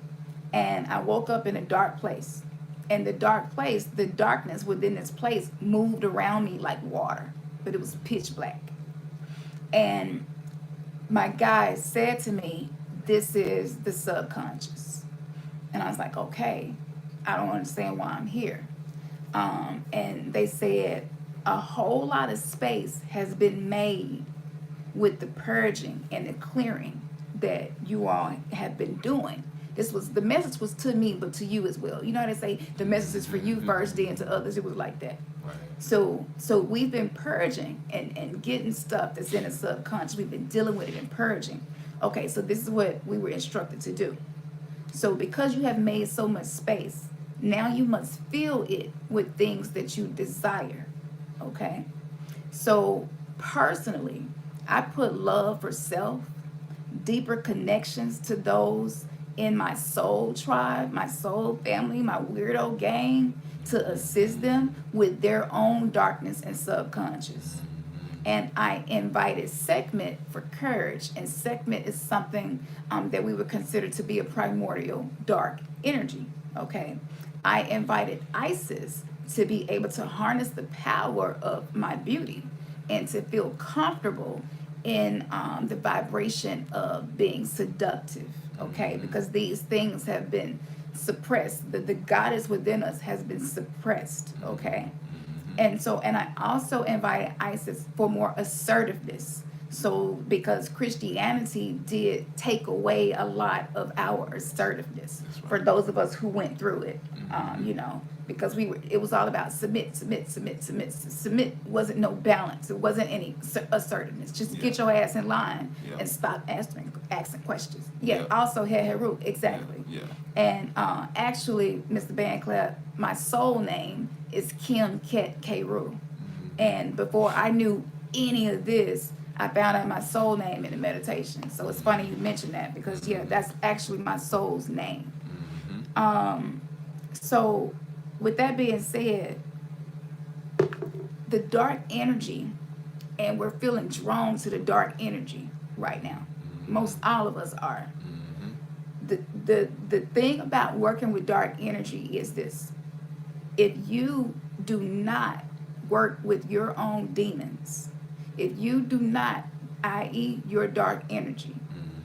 and I woke up in a dark place. And the darkness within this place moved around me like water, but it was pitch black. And my guide said to me, this is the subconscious. And I was like, okay, I don't understand why I'm here. And they said a whole lot of space has been made with the purging and the clearing that you all have been doing. The message was to me, but to you as well. You know how they say the message is for you first, then to others. It was like that. Right. So we've been purging and getting stuff that's in the subconscious. We've been dealing with it and purging. Okay, so this is what we were instructed to do. So because you have made so much space, now you must fill it with things that you desire. Okay? So personally, I put love for self, deeper connections to those in my soul tribe, my soul family, my weirdo gang, to assist them with their own darkness and subconscious. And I invited Sekhmet for courage. And Sekhmet is something that we would consider to be a primordial dark energy. Okay. I invited Isis to be able to harness the power of my beauty and to feel comfortable in the vibration of being seductive. Okay. Because these things have been suppressed. The goddess within us has been suppressed. Okay. And I also invited Isis for more assertiveness. So because Christianity did take away a lot of our assertiveness for those of us who went through it, because it was all about submit. Submit wasn't no balance. It wasn't any assertiveness. Just get your ass in line and stop asking questions. Also Heru, exactly. And actually, Mr. Banclap, my soul name is Kim Ket Keru. And before I knew any of this, I found out my soul name in the meditation. So it's funny you mentioned that because that's actually my soul's name. So with that being said, the dark energy, and we're feeling drawn to the dark energy right now. Most all of us are. The thing about working with dark energy is this: if you do not work with your own demons, if you do not, i.e., your dark energy,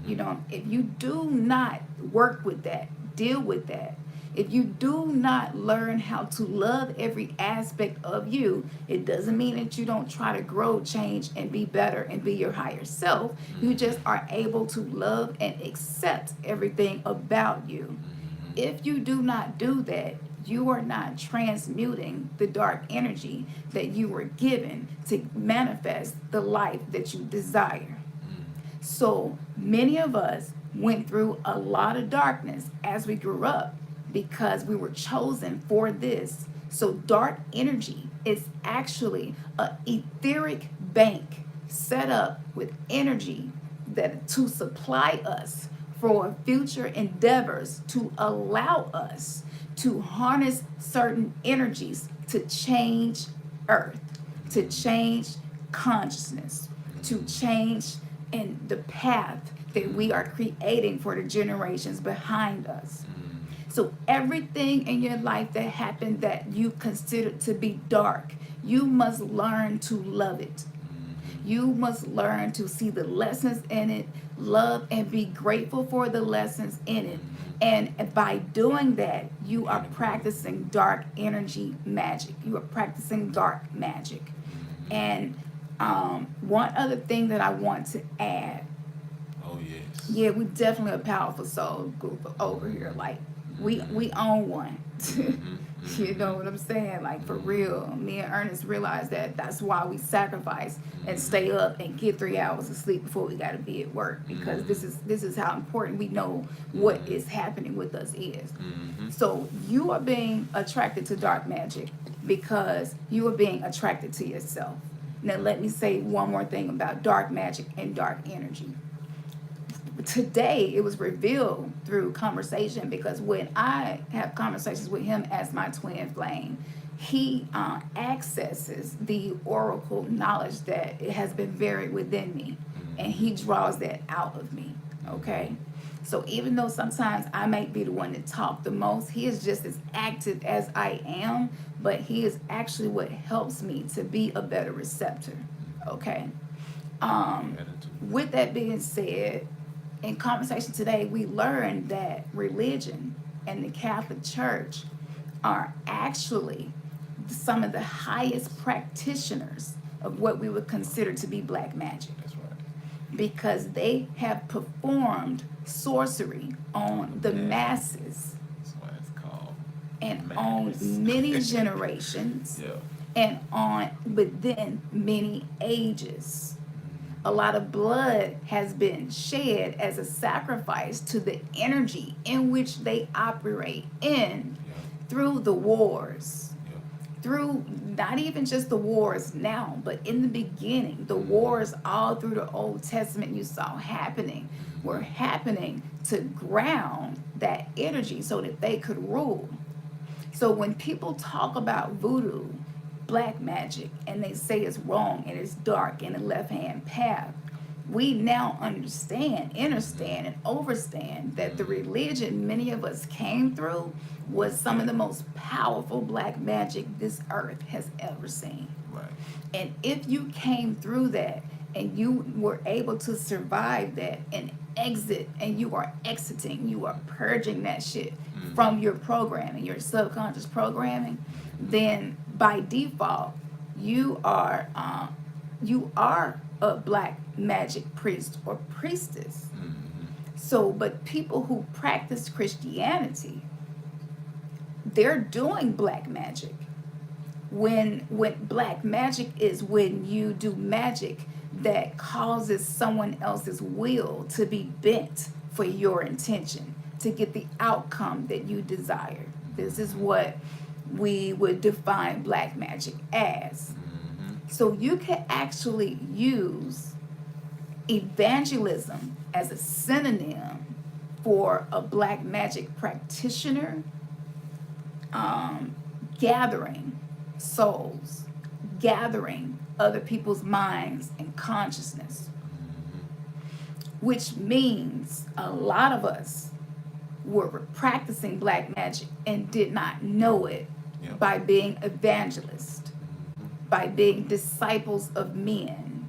if you do not work with that, deal with that, if you do not learn how to love every aspect of you, it doesn't mean that you don't try to grow, change, and be better and be your higher self. You just are able to love and accept everything about you. If you do not do that, you are not transmuting the dark energy that you were given to manifest the life that you desire. So many of us went through a lot of darkness as we grew up because we were chosen for this. So dark energy is actually an etheric bank set up with energy that to supply us for future endeavors, to allow us to harness certain energies to change Earth, to change consciousness, to change in the path that we are creating for the generations behind us. So everything in your life that happened that you consider to be dark, you must learn to love it. You must learn to see the lessons in it, love and be grateful for the lessons in it. And by doing that, you are practicing dark energy magic. You are practicing dark magic. And one other thing that I want to add. Oh, yes. Yeah, we definitely a powerful soul group over here. Like, we own one. You know what I'm saying? Like, for real. Me and Ernest realized that that's why we sacrifice and stay up and get 3 hours of sleep before we got to be at work, because this is how important we know what is happening with us is. So you are being attracted to dark magic because you are being attracted to yourself. Now let me say one more thing about dark magic and dark energy. Today it was revealed through conversation, because when I have conversations with him as my twin flame, he accesses the oracle knowledge that it has been buried within me, and he draws that out of me. Okay, so even though sometimes I might be the one that talk the most, he is just as active as I am, but he is actually what helps me to be a better receptor. Okay, with that being said, in conversation today, we learned that religion and the Catholic Church are actually some of the highest practitioners of what we would consider to be black magic. That's right. Because they have performed sorcery on the masses. That's why it's called. And Mass. on many generations. Yeah. And on within many ages. A lot of blood has been shed as a sacrifice to the energy in which they operate in through the wars. Through not even just the wars now, but in the beginning, the wars all through the Old Testament you saw happening were happening to ground that energy so that they could rule. So when people talk about voodoo, black magic and they say it's wrong and it's dark and a left hand path, we now understand, understand, and overstand that the religion many of us came through was some of the most powerful black magic this earth has ever seen. Right. And if you came through that and you were able to survive that and exit, and you are exiting, you are purging that shit from your programming, your subconscious programming, then by default you are a black magic priest or priestess. So, but people who practice Christianity, they're doing black magic. When black magic is when you do magic that causes someone else's will to be bent for your intention to get the outcome that you desire. This is what we would define black magic as. So you can actually use evangelism as a synonym for a black magic practitioner, gathering souls, gathering other people's minds and consciousness, which means a lot of us were practicing black magic and did not know it. Yep. By being evangelists, by being disciples of men.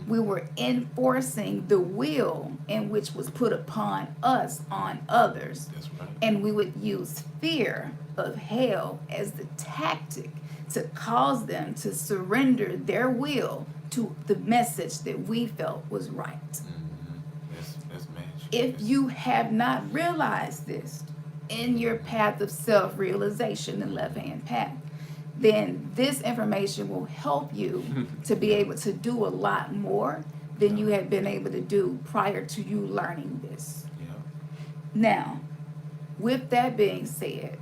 We were enforcing the will in which was put upon us on others. That's right. And we would use fear of hell as the tactic to cause them to surrender their will to the message that we felt was right. That's magic. If you have not realized this in your path of self-realization, the left-hand path, then this information will help you to be able to do a lot more than you have been able to do prior to you learning this. Yeah. Now, with that being said,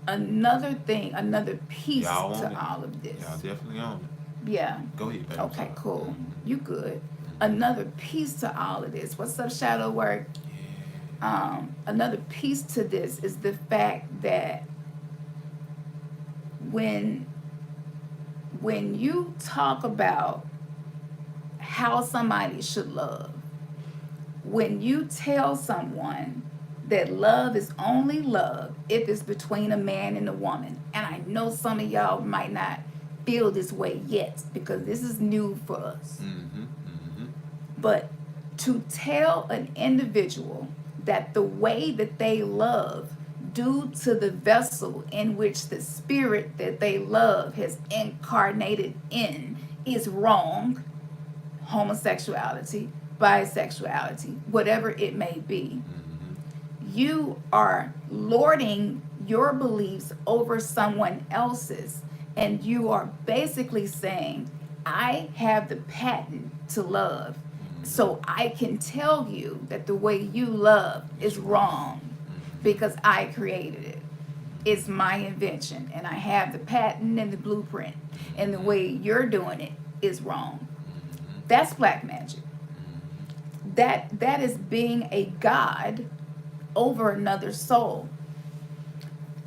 another thing, another piece Y'all want to it? all of this. Y'all definitely on it. Yeah. Go ahead, baby. Okay, cool. Mm-hmm. You good. Another piece to all of this. What's up, Shadow Work? Another piece to this is the fact that when you talk about how somebody should love, when you tell someone that love is only love if it's between a man and a woman, and I know some of y'all might not feel this way yet because this is new for us, but to tell an individual that the way that they love due to the vessel in which the spirit that they love has incarnated in is wrong, homosexuality, bisexuality, whatever it may be, you are lording your beliefs over someone else's, and you are basically saying, I have the patent to love, so I can tell you that the way you love is wrong because I created it. It's my invention, and I have the patent and the blueprint, and the way you're doing it is wrong. That's black magic. That is being a god over another soul.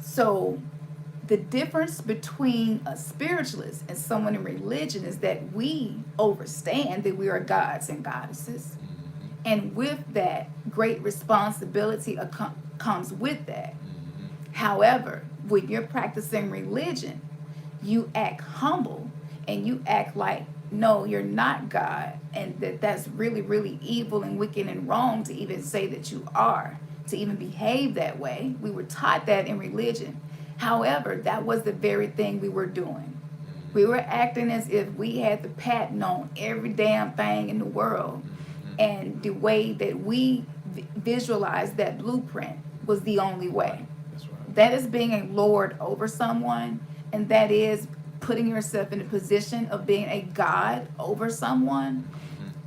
So the difference between a spiritualist and someone in religion is that we understand that we are gods and goddesses. And with that, great responsibility comes with that. However, when you're practicing religion, you act humble and you act like, no, you're not God, and that's really, really evil and wicked and wrong to even say that you are, to even behave that way. We were taught that in religion. However, that was the very thing we were doing. We were acting as if we had the patent on every damn thing in the world, and the way that we visualized that blueprint was the only way. That's right. That is being a lord over someone, and that is putting yourself in a position of being a god over someone.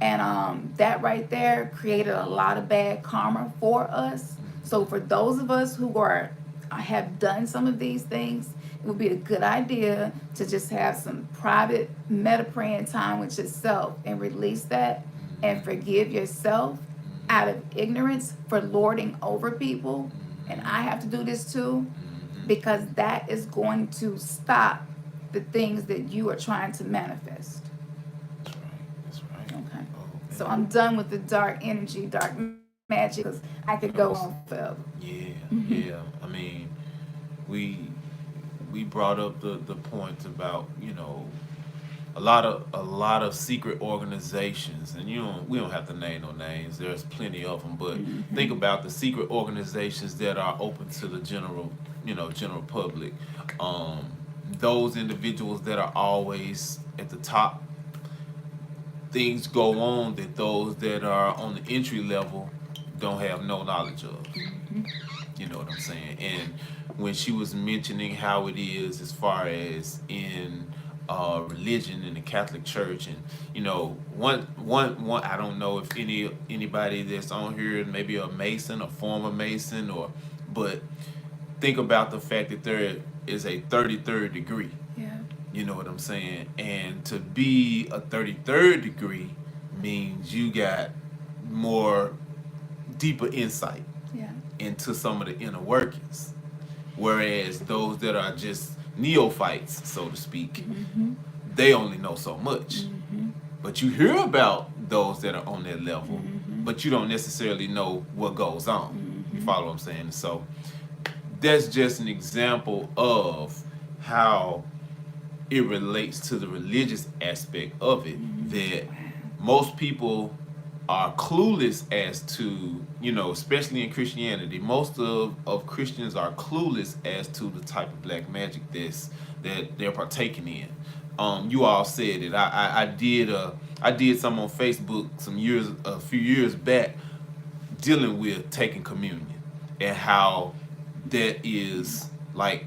And that right there created a lot of bad karma for us. So for those of us who have done some of these things, it would be a good idea to just have some private meta praying time with yourself and release that and forgive yourself out of ignorance for lording over people. And I have to do this too, because that is going to stop the things that you are trying to manifest. That's right. That's right. Okay. Oh So man. I'm done with the dark energy, dark magic, because I could go on forever. Yeah. Yeah. I mean, we we brought up the point about, a lot of secret organizations, and we don't have to name no names. There's plenty of them, but think about the secret organizations that are open to the general public. Um, those individuals that are always at the top, things go on that those that are on the entry level don't have no knowledge of. You know what I'm saying? And when she was mentioning how it is as far as in religion in the Catholic Church, and one I don't know if anybody that's on here maybe a Mason, a former Mason, but think about the fact that there is a 33rd degree. Yeah. You know what I'm saying? And to be a 33rd degree means you got more deeper insight Yeah. into some of the inner workings. Whereas those that are just neophytes, so to speak, they only know so much. But you hear about those that are on that level, but you don't necessarily know what goes on. You follow what I'm saying? So that's just an example of how it relates to the religious aspect of it, that most people are clueless as to, especially in Christianity, most of Christians are clueless as to the type of black magic that they're partaking in. You all said it. I did some on Facebook a few years back, dealing with taking communion, and how that is like,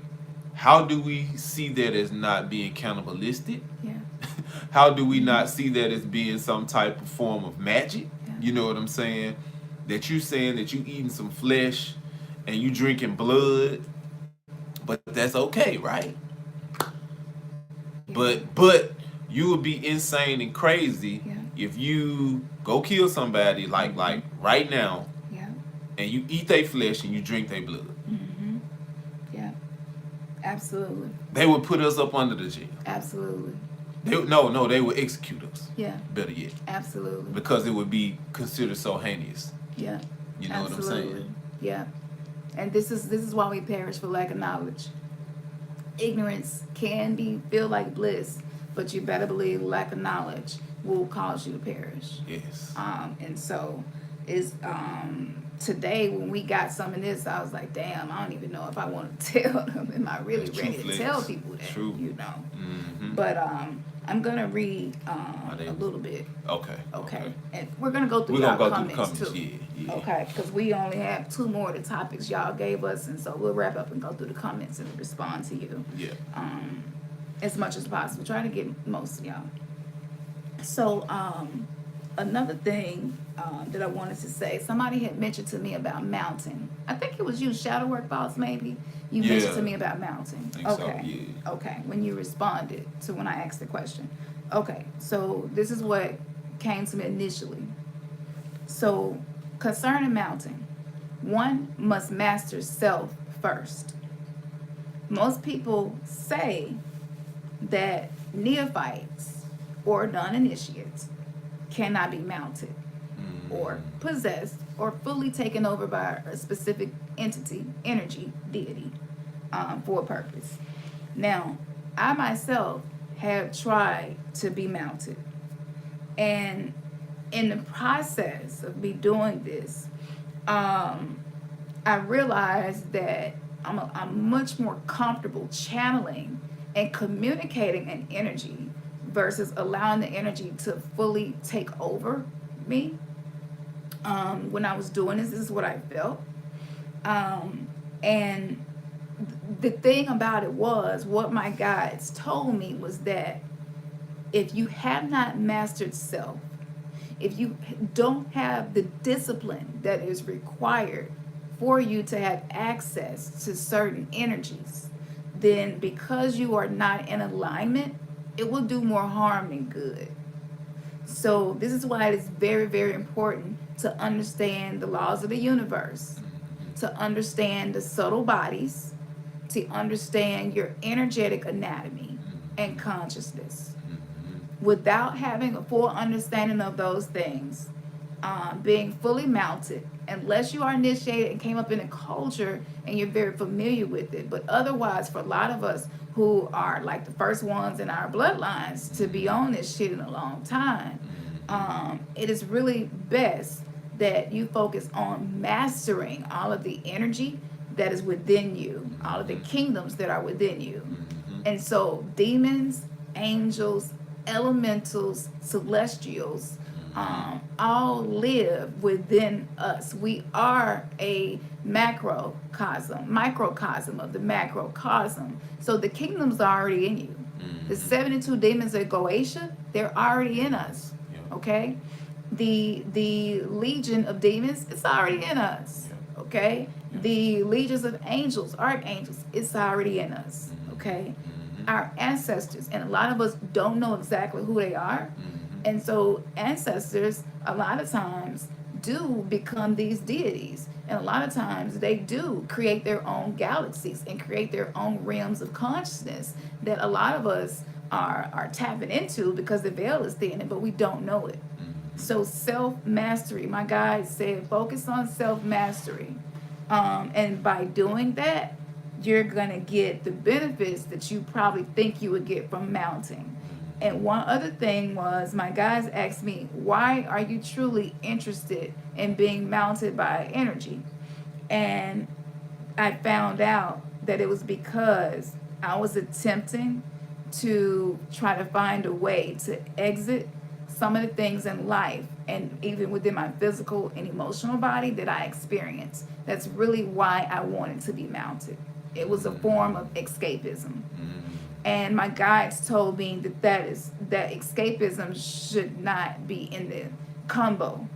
how do we see that as not being cannibalistic? Yeah. How do we not see that as being some type of form of magic? Yeah. You know what I'm saying? That you saying that you eating some flesh and you drinking blood, but that's okay, right? But you would be insane and crazy Yeah. if you go kill somebody like right now, Yeah. and you eat their flesh and you drink their blood. Yeah. Absolutely. They would put us up under the jail. Absolutely. No, they would execute us. Yeah. Better yet, Absolutely. because it would be considered so heinous. Yeah. You know Absolutely. what I'm saying? Yeah. And this is why we perish for lack of knowledge. Ignorance can feel like bliss, but you better believe lack of knowledge will cause you to perish. Yes. And so is today when we got some of this, I was like, damn, I don't even know if I want to tell them. Am I really That's ready true to tell flex. people that? True. Mm-hmm. But I'm gonna read a little bit. Okay. And we're gonna go through We're y'all gonna go through the comments comments. too. Yeah. Okay, because we only have 2 more of the topics y'all gave us, and so we'll wrap up and go through the comments and respond to you. Yeah. As much as possible. Try to get most of y'all. So another thing that I wanted to say, somebody had mentioned to me about mounting. I think it was you, Shadow Work Boss, maybe. You mentioned to me about mounting. I think so, yeah. Okay, when you responded to when I asked the question. Okay, so this is what came to me initially. So concerning mounting, one must master self first. Most people say that neophytes or non-initiates cannot be mounted or possessed or fully taken over by a specific entity, energy, deity, for a purpose. Now, I myself have tried to be mounted, and in the process of me doing this, I realized that I'm much more comfortable channeling and communicating an energy versus allowing the energy to fully take over me. When I was doing this is what I felt. And the thing about it was, what my guides told me was that if you have not mastered self, if you don't have the discipline that is required for you to have access to certain energies, then because you are not in alignment, it will do more harm than good. So this is why it is very, very important to understand the laws of the universe, to understand the subtle bodies, to understand your energetic anatomy, and consciousness. Mm-hmm. Without having a full understanding of those things, being fully mounted, unless you are initiated and came up in a culture and you're very familiar with it. But otherwise, for a lot of us who are like the first ones in our bloodlines to be on this shit in a long time, it is really best that you focus on mastering all of the energy that is within you, all of the kingdoms that are within you. And so demons, angels, elementals, celestials, all live within us. We are a microcosm of the macrocosm. So the kingdom's are already in you. The 72 demons of Goetia, they're already in us. Okay? The legion of demons, it's already in us. Okay? The legions of angels, archangels, it's already in us. Okay? Our ancestors, and a lot of us don't know exactly who they are. And so ancestors, a lot of times, do become these deities. And a lot of times they do create their own galaxies and create their own realms of consciousness that a lot of us are tapping into because the veil is thin, but we don't know it. So self-mastery, my guide said, focus on self-mastery. And by doing that, you're going to get the benefits that you probably think you would get from mounting. And one other thing was, my guys asked me, why are you truly interested in being mounted by energy? And I found out that it was because I was attempting to try to find a way to exit some of the things in life and even within my physical and emotional body that I experienced. That's really why I wanted to be mounted. It was a form of escapism. And my guides told me that escapism should not be in the combo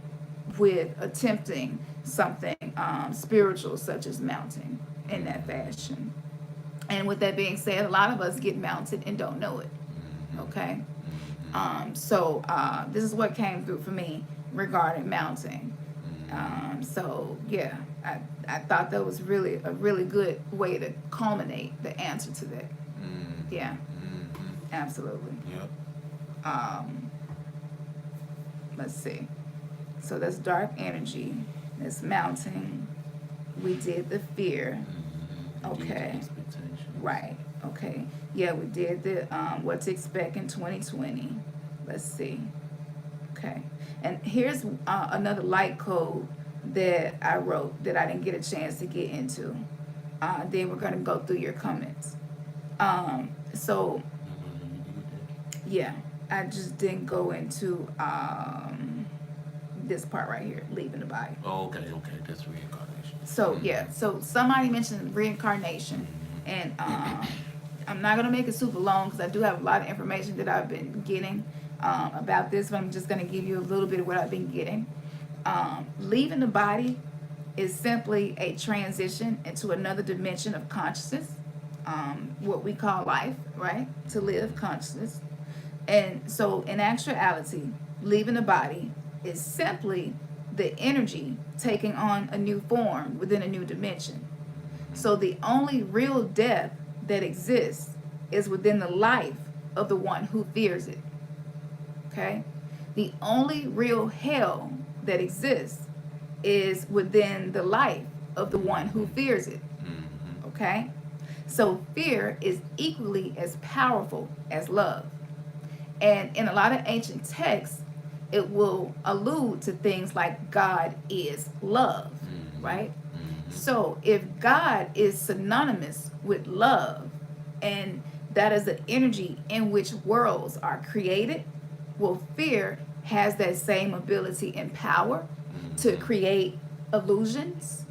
with attempting something spiritual such as mounting in that fashion. And with that being said, a lot of us get mounted and don't know it. Okay? So this is what came through for me regarding mounting. So yeah, I thought that was really a really good way to culminate the answer to that. Yeah, absolutely. Yep. Let's see. So that's dark energy. That's mounting. We did the fear. Okay. Right. Okay. Yeah, we did the what to expect in 2020. Let's see. Okay. And here's another light code that I wrote that I didn't get a chance to get into. Then we're going to go through your comments. So, yeah, I just didn't go into this part right here, leaving the body. Oh, okay, that's reincarnation. So, yeah, so somebody mentioned reincarnation, and I'm not going to make it super long because I do have a lot of information that I've been getting about this, but I'm just going to give you a little bit of what I've been getting. Leaving the body is simply a transition into another dimension of consciousness. What we call life, right? To live consciousness. And so in actuality, leaving the body is simply the energy taking on a new form within a new dimension. So the only real death that exists is within the life of the one who fears it. Okay? The only real hell that exists is within the life of the one who fears it. Okay? So fear is equally as powerful as love. And in a lot of ancient texts, it will allude to things like God is love, right? So if God is synonymous with love, and that is the energy in which worlds are created, well, fear has that same ability and power to create illusions,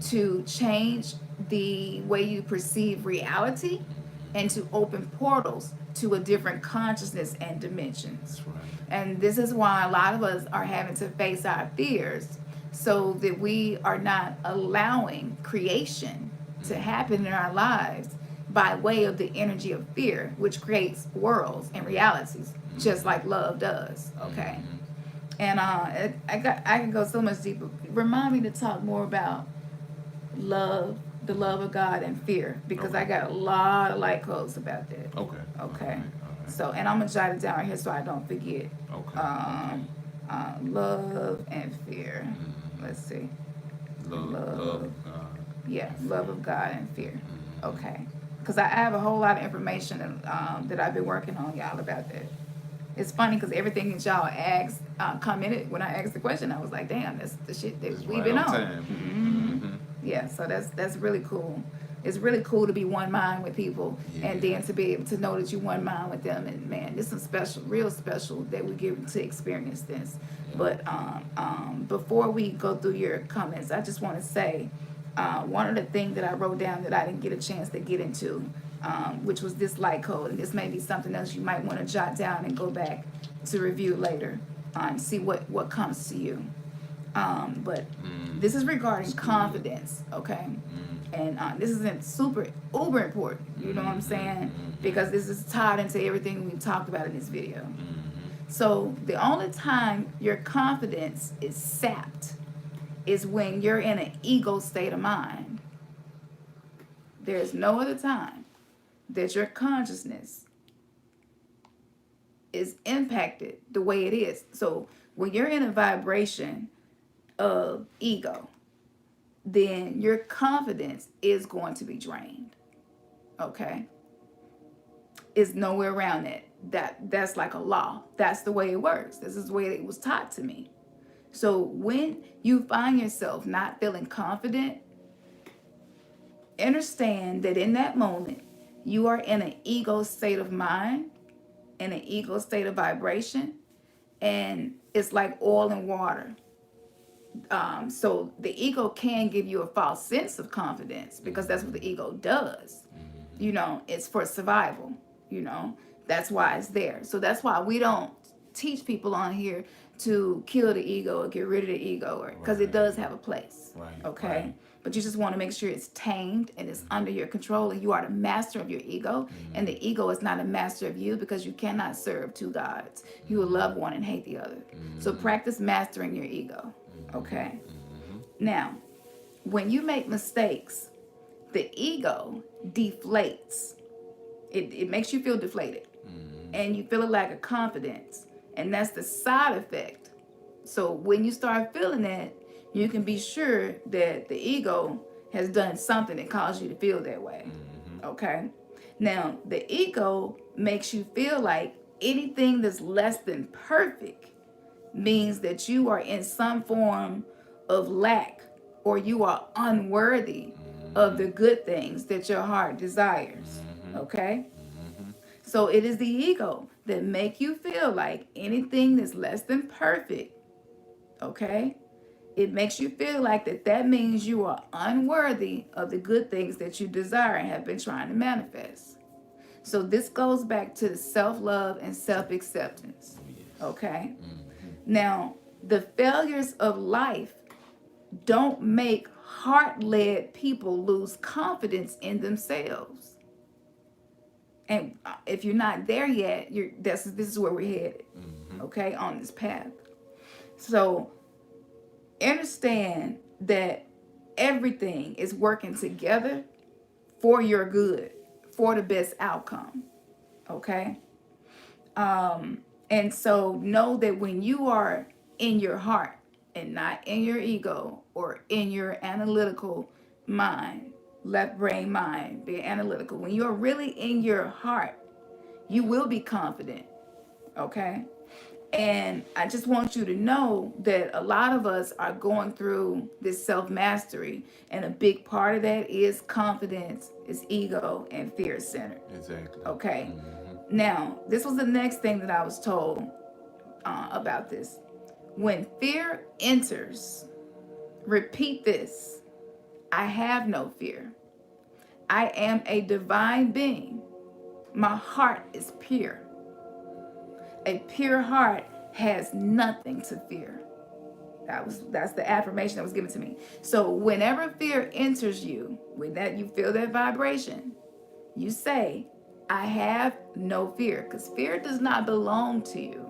to change the way you perceive reality, and to open portals to a different consciousness and dimensions. That's right. And this is why a lot of us are having to face our fears so that we are not allowing creation to happen in our lives by way of the energy of fear, which creates worlds and realities, just like love does. Okay. And I can go so much deeper. Remind me to talk more about love, the love of God and fear, because I Okay. got a lot of light codes about that. Okay. Okay. All right. So, and I'm gonna jot it down right here so I don't forget. Okay. Love and fear. Mm-hmm. Let's see. Love of God. Yeah, love of God and fear. Mm-hmm. Okay. Because I have a whole lot of information that I've been working on, y'all, about that. It's funny because everything that y'all asked, commented when I asked the question, I was like, damn, that's the shit that It's we've right been on on. time. Mm-hmm. Yeah, so that's really cool. It's really cool to be one mind with people, and Yeah. then to be able to know that you one mind with them. And man, this is special, real special that we get to experience this. Yeah. But before we go through your comments, I just want to say one of the things that I wrote down that I didn't get a chance to get into, which was this light code, and this may be something else you might want to jot down and go back to review later, see what comes to you. But this is regarding confidence, okay? And this isn't super uber important, you know what I'm saying? Because this is tied into everything we talked about in this video. So the only time your confidence is sapped is when you're in an ego state of mind. There's no other time that your consciousness is impacted the way it is. So when you're in a vibration of ego, then your confidence is going to be drained. Okay? It's nowhere around it. That's like a law. That's the way it works. This is the way it was taught to me. So when you find yourself not feeling confident, understand that in that moment, you are in an ego state of mind, in an ego state of vibration, and it's like oil and water. So the ego can give you a false sense of confidence because that's what the ego does. You know, it's for survival. You know, that's why it's there. So that's why we don't teach people on here to kill the ego or get rid of the ego, or because it does have a place. Right. Okay. Right. But you just want to make sure it's tamed and it's under your control, and you are the master of your ego. And the ego is not a master of you, because you cannot serve two gods. You will love one and hate the other. So practice mastering your ego. Okay. Now, when you make mistakes, the ego deflates. It makes you feel deflated. And you feel a lack of confidence. And that's the side effect. So when you start feeling that, you can be sure that the ego has done something that caused you to feel that way. Okay? Now, the ego makes you feel like anything that's less than perfect means that you are in some form of lack, or you are unworthy of the good things that your heart desires. Okay? So it is the ego that make you feel like anything that's less than perfect, okay? It makes you feel like that means you are unworthy of the good things that you desire and have been trying to manifest. So this goes back to the self-love and self-acceptance, okay? Now, the failures of life don't make heart-led people lose confidence in themselves. And if you're not there yet, this is where we're headed, okay, on this path. So understand that everything is working together for your good, for the best outcome, okay? And so know that when you are in your heart and not in your ego or in your analytical mind, left brain mind, being analytical, when you're really in your heart, you will be confident, okay? And I just want you to know that a lot of us are going through this self-mastery, and a big part of that is confidence, is ego, and fear centered. Exactly. Okay. Now, this was the next thing that I was told about this. When fear enters, repeat this: I have no fear. I am a divine being. My heart is pure. A pure heart has nothing to fear. That's the affirmation that was given to me. So whenever fear enters you, when that you feel that vibration, you say, I have no fear, because fear does not belong to you.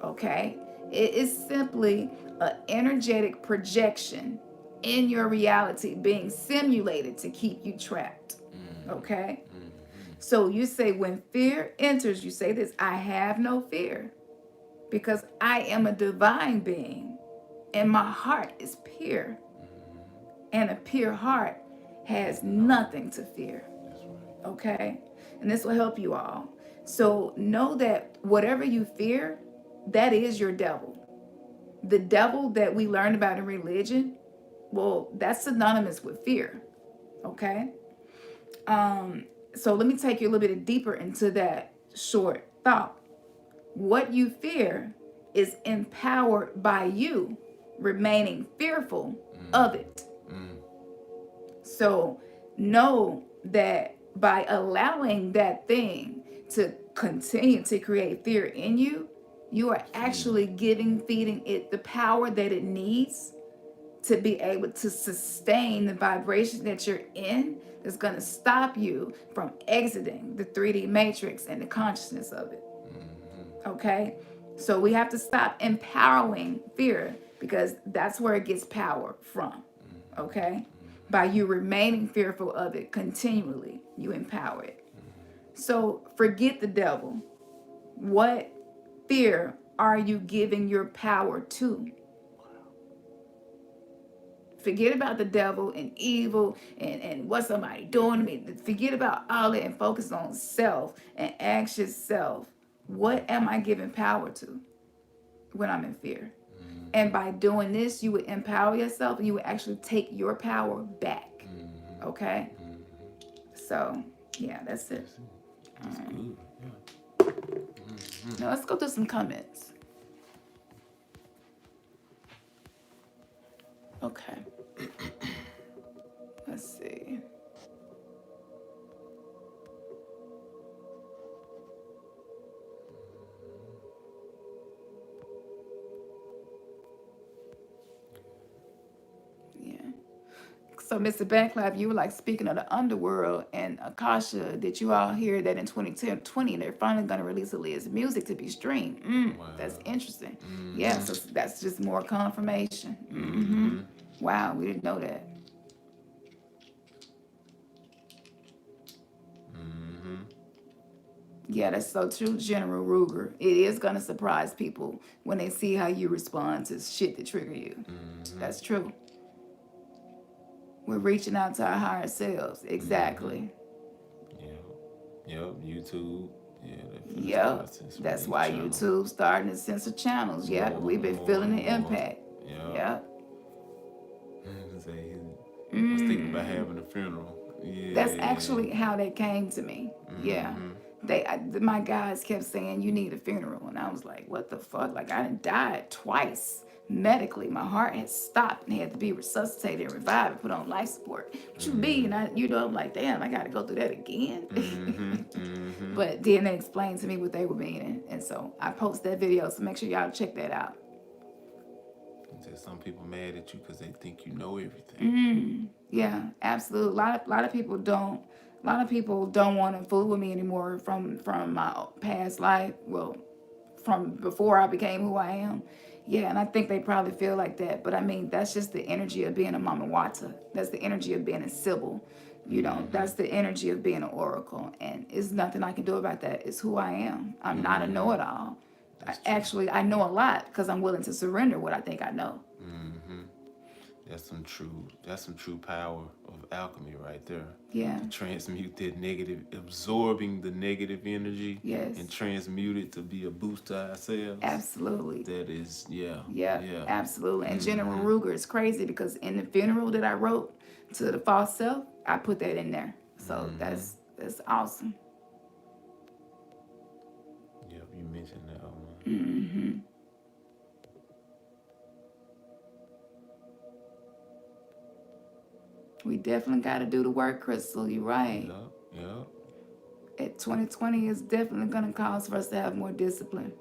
Okay? It is simply an energetic projection in your reality being simulated to keep you trapped. Okay? So you say, when fear enters, you say this: I have no fear, because I am a divine being and my heart is pure. And a pure heart has nothing to fear. Okay? And this will help you all. So know that whatever you fear, that is your devil. The devil that we learn about in religion, well, that's synonymous with fear. Okay? So let me take you a little bit deeper into that short thought. What you fear is empowered by you remaining fearful of it. So know that by allowing that thing to continue to create fear in you, you are actually feeding it the power that it needs to be able to sustain the vibration that you're in, that's going to stop you from exiting the 3D matrix and the consciousness of it. Okay? So we have to stop empowering fear, because that's where it gets power from. Okay? By you remaining fearful of it continually, you empower it. So forget the devil. What fear are you giving your power to? Forget about the devil and evil and what somebody doing to me. Forget about all that and focus on self and ask yourself, what am I giving power to when I'm in fear? And by doing this, you would empower yourself and you would actually take your power back. Okay? So, yeah, that's it. That's good. Yeah. Now let's go through some comments. Okay. Let's see. Yeah. So, Mr. Bancliffe, you were like speaking of the underworld, and Akasha, did you all hear that in 2020 they're finally going to release Aaliyah's music to be streamed? Wow. That's interesting. Yeah, so that's just more confirmation. Wow, we didn't know that. Yeah, that's so true, General Ruger. It is going to surprise people when they see how you respond to shit that trigger you. That's true. We're reaching out to our higher selves. Exactly. Yep. YouTube. Yep. That's why YouTube's starting to censor channels. Yeah, we've been feeling the impact. Yep. I was thinking about having a funeral. Yeah. That's actually how they came to me. Yeah. My guys kept saying, you need a funeral. And I was like, what the fuck? Like, I done died twice medically. My heart had stopped and had to be resuscitated and revived and put on life support. What you mean? I'm like, damn, I got to go through that again. But then they explained to me what they were meaning. And so I posted that video. So make sure y'all check that out. Some people mad at you because they think you know everything. Yeah, absolutely. A lot of people don't. A lot of people don't want to fool with me anymore from my past life. Well, from before I became who I am. Yeah, and I think they probably feel like that. But I mean, that's just the energy of being a Mama Wata. That's the energy of being a Sybil. You know, that's the energy of being an oracle. And there's nothing I can do about that. It's who I am. I'm not a know-it-all. I know a lot because I'm willing to surrender what I think I know. That's some true power of alchemy right there. Yeah. To transmute that negative, absorbing the negative energy. Yes. And transmute it to be a boost to ourselves. Absolutely. That is, yeah. Yeah. Absolutely. And General Ruger is crazy because in the funeral that I wrote to the false self, I put that in there. So that's awesome. Yep, you mentioned that. We definitely got to do the work, Crystal. You're right. Yep. At 2020 is definitely going to cause for us to have more discipline.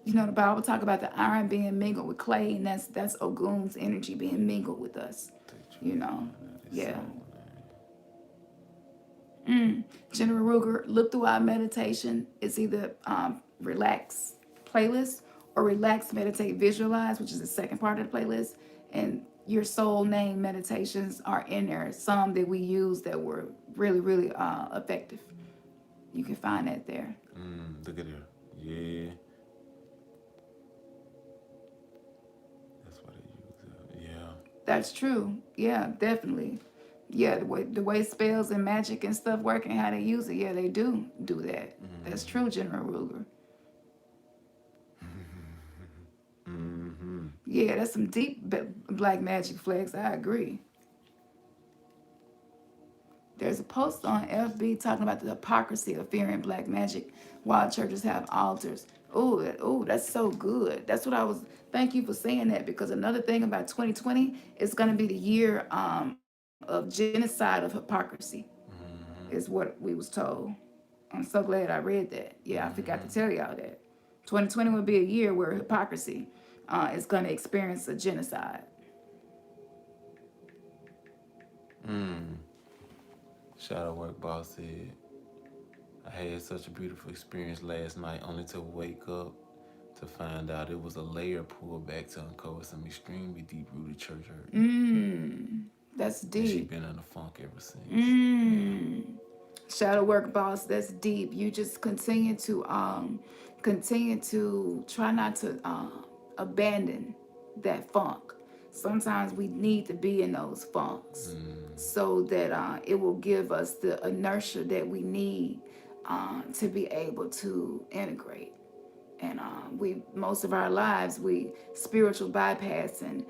You know, the Bible talk about the iron being mingled with clay, and that's Ogun's energy being mingled with us. You know, yeah. General Ruger, look through our meditation. It's either relax playlist or relax, meditate, visualize, which is the second part of the playlist. And your soul name meditations are in there. Some that we use that were really, really effective. You can find that there. Look at her. Yeah. That's what they use. Yeah. That's true. Yeah, definitely. Yeah, the way spells and magic and stuff work and how they use it, yeah, they do that. That's true, General Ruger. Yeah, that's some deep black magic flex. I agree. There's a post on FB talking about the hypocrisy of fearing black magic while churches have altars. Oh, that's so good. That's what I was. Thank you for saying that, because another thing about 2020 is going to be the year of genocide of hypocrisy, is what we was told. I'm so glad I read that. Yeah, I forgot to tell y'all that. 2020 will be a year where hypocrisy is going to experience a genocide. Shadow Work Boss said, I had such a beautiful experience last night only to wake up to find out it was a layer pulled back to uncover some extremely deep rooted church hurt. That's And she deep. been in a funk ever since. Shadow work, boss. That's deep. You just continue to try not to abandon that funk. Sometimes we need to be in those funks so that it will give us the inertia that we need to be able to integrate. And we most of our lives we spiritual bypass, and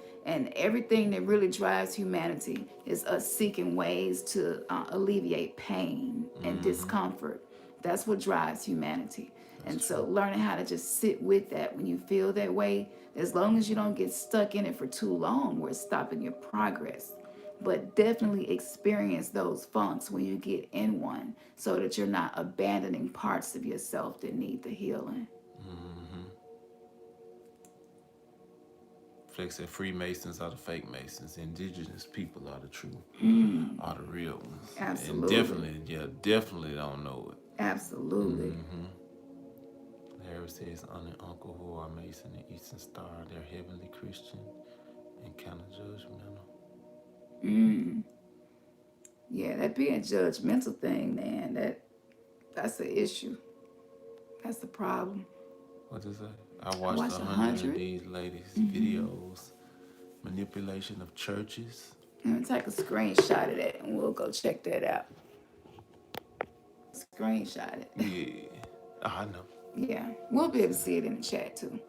everything that really drives humanity is us seeking ways to alleviate pain and discomfort. That's what drives humanity. And so learning how to just sit with that when you feel that way, as long as you don't get stuck in it for too long where it's stopping your progress, but definitely experience those funks when you get in one so that you're not abandoning parts of yourself that need the healing. Flex said Freemasons are the fake Masons. Indigenous people are the true, are the real ones. And Absolutely. definitely don't know it. Absolutely. Harry says aunt and uncle who are Mason and Eastern Star, they're heavenly Christian and kind of judgmental. Yeah, that being judgmental thing, man, that's the issue. That's the problem. What does that? I I watched watched 100 of 100. these ladies' videos. Manipulation of churches. Let me take a screenshot of that and we'll go check that out. Screenshot it. Yeah. I know. Yeah, we'll be able to see it in the chat too.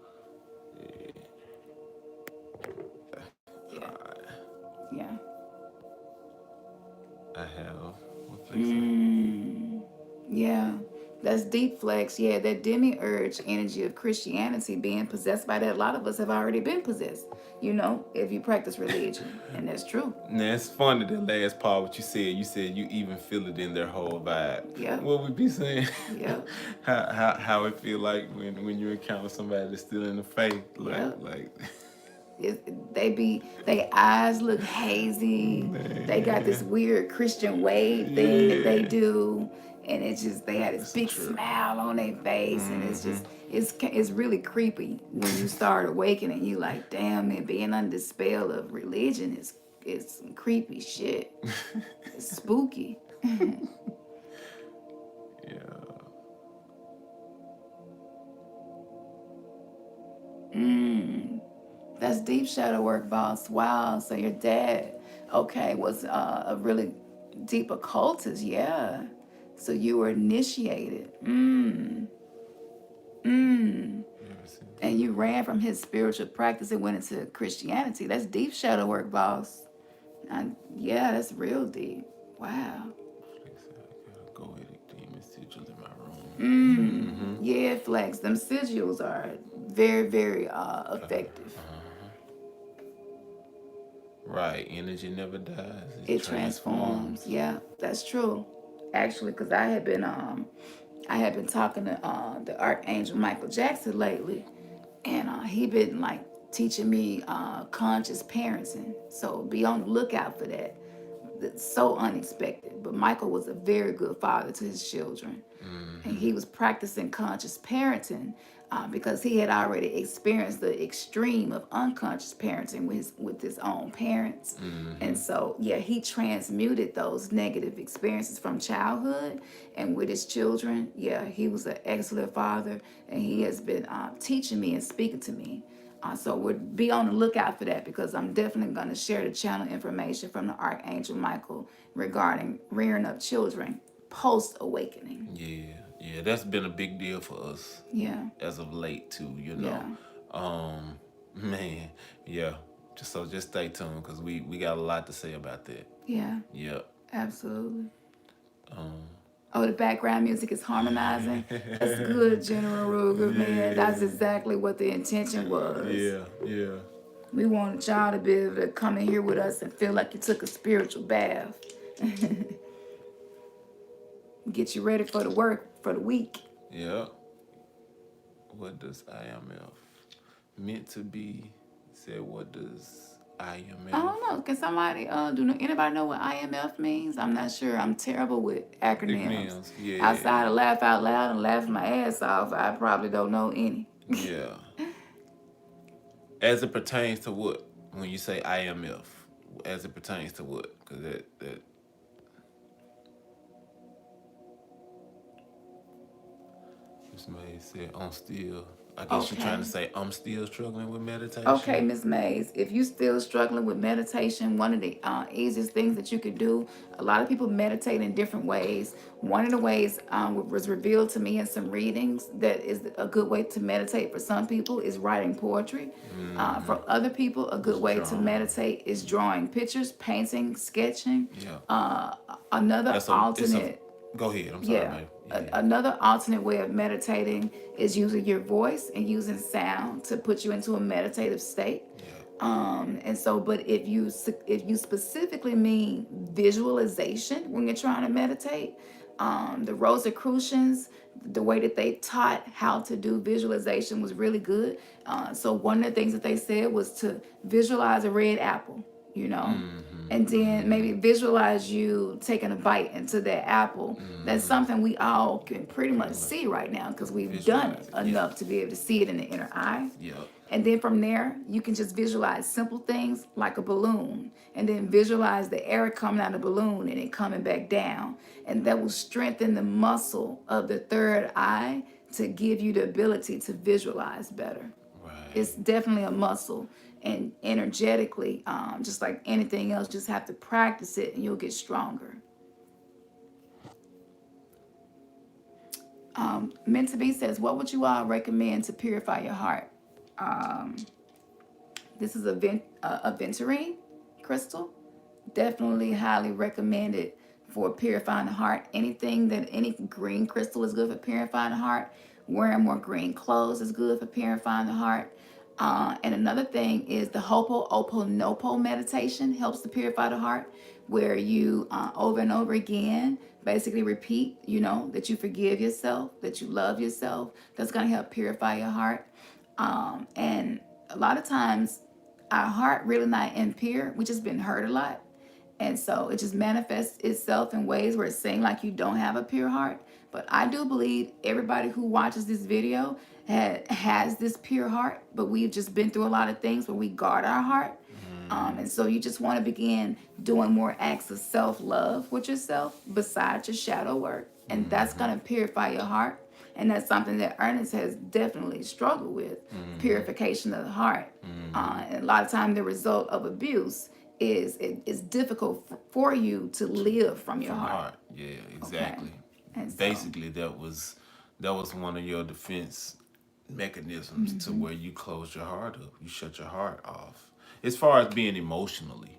Yeah, yeah. I have. What Flex say? Yeah, that's deep flex. Yeah, that demiurge energy of Christianity being possessed by that. A lot of us have already been possessed, if you practice religion. And that's true. Now it's funny the last part what you said. You said you even feel it in their whole vibe. Yep. What we be saying? Yep. how it feel like when you encounter somebody that's still in the faith. Yep. Like They eyes look hazy. They got this weird Christian wave thing that they do, and it's just they had this It's big true. smile on their face, and it's really creepy when you start awakening. You like, damn, man, being under the spell of religion is some creepy shit. It's spooky. Yeah. That's deep shadow work, boss. Wow. So your dad, okay, was a really deep occultist. Yeah. So you were initiated. And you ran from his spiritual practice and went into Christianity. That's deep shadow work, boss. Yeah, that's real deep. Wow. Flex said I got a goetic demon sigil in my room. Yeah, Flex. Them sigils are very, very effective. Right. Energy never dies. It transforms. Yeah, that's true. Actually, because I had been talking to the Archangel Michael Jackson lately, and he been like teaching me conscious parenting. So be on the lookout for that. It's so unexpected, but Michael was a very good father to his children, and he was practicing conscious parenting because he had already experienced the extreme of unconscious parenting with his own parents. Mm-hmm. And so, yeah, he transmuted those negative experiences from childhood and with his children. Yeah, he was an excellent father, and he has been teaching me and speaking to me. So would be on the lookout for that, because I'm definitely going to share the channel information from the Archangel Michael regarding rearing up children post awakening. Yeah, yeah, that's been a big deal for us Yeah, as of late too. yeah, Man, yeah. Just stay tuned because we got a lot to say about that. yeah, Yep. absolutely. Um. Oh, the background music is harmonizing. That's good, General Ruger, man. That's Yeah. exactly what the intention was. Yeah. Yeah. We wanted y'all to be able to come in here with us and feel like you took a spiritual bath. Get you ready for the work for the week. Yeah. What does IMF meant to be? Said what does I IMF? don't know. Can somebody anybody know what IMF means? I'm not sure. I'm terrible with Big acronyms. meals. Yeah. Outside of laugh out loud and laugh my ass off, I probably don't know any. Yeah. As it pertains to what? When you say IMF, as it pertains to what? Because that Miss May said I'm still. I guess you're trying Okay. to say I'm still struggling with Okay, meditation. Miss Mays, if you still struggling with meditation, one of the easiest things that you could do, a lot of people meditate in different ways. One of the ways was revealed to me in some readings that is a good way to meditate for some people is writing poetry. Mm-hmm. For other people, a good It's way to drawing. meditate is drawing pictures, painting, sketching. Yeah. Another That's a. It's a. alternate Go ahead. I'm sorry, Yeah. man. Yeah. Another alternate way of meditating is using your voice and using sound to put you into a meditative state. Yeah. And so, but if you specifically mean visualization when you're trying to meditate, the Rosicrucians, the way that they taught how to do visualization was really good. So one of the things that they said was to visualize a red apple, you know, Mm-hmm. and then Mm-hmm. maybe visualize you taking a bite into that apple. That's Mm-hmm. something we all can pretty Pretty much much see right now because we've done visualize it it. Yeah. enough to be able to see it in the inner eye. Yeah. And then from there, you can just visualize simple things like a balloon, and then visualize the air coming out of the balloon and it coming back down. And that will strengthen the muscle of the third eye to give you the ability to visualize better. Right. It's definitely a muscle. And energetically, just like anything else, just have to practice it and you'll get stronger. Meant to be says, what would you all recommend to purify your heart? Um, this is a aventurine crystal. Definitely highly recommended for purifying the heart. Any green crystal is good for purifying the heart. Wearing more green clothes is good for purifying the heart. And another thing is the Ho'oponopono meditation helps to purify the heart, where you over and over again basically repeat, that you forgive yourself, that you love yourself. That's going to help purify your heart. And a lot of times, our heart really not impure. We just been hurt a lot. And so it just manifests itself in ways where it seems like you don't have a pure heart. But I do believe everybody who watches this video has this pure heart. But we've just been through a lot of things where we guard our heart. Mm-hmm. And so you just want to begin doing more acts of self-love with yourself besides your shadow work. And that's Mm-hmm. going to purify your heart. And that's something that Ernest has definitely struggled with, Mm-hmm. purification of the heart. Mm-hmm. And a lot of time the result of abuse is it's difficult for you to live from your From the heart. heart. Yeah. Okay. Exactly. And so, Basically, that was one of your defense mechanisms to where you close your heart up. You shut your heart off. As far as being emotionally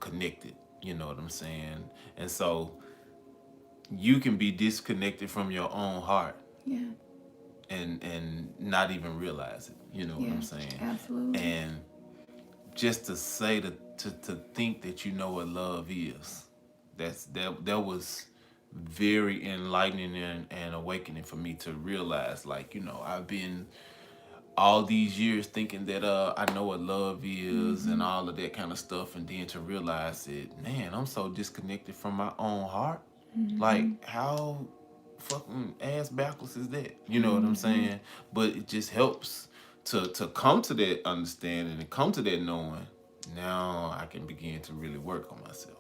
connected, you know what I'm saying? And so you can be disconnected from your own heart yeah, and not even realize it. You know what yeah, I'm saying? absolutely. And just to say to think that you know what love is, that was very enlightening and awakening for me to realize, like, I've been all these years thinking that I know what love is and all of that kind of stuff, and then to realize that, man, I'm so disconnected from my own heart. Like, how fucking ass backwards is that? You know what I'm Mm-hmm. saying? But it just helps to come to that understanding and come to that knowing. Now I can begin to really work on myself.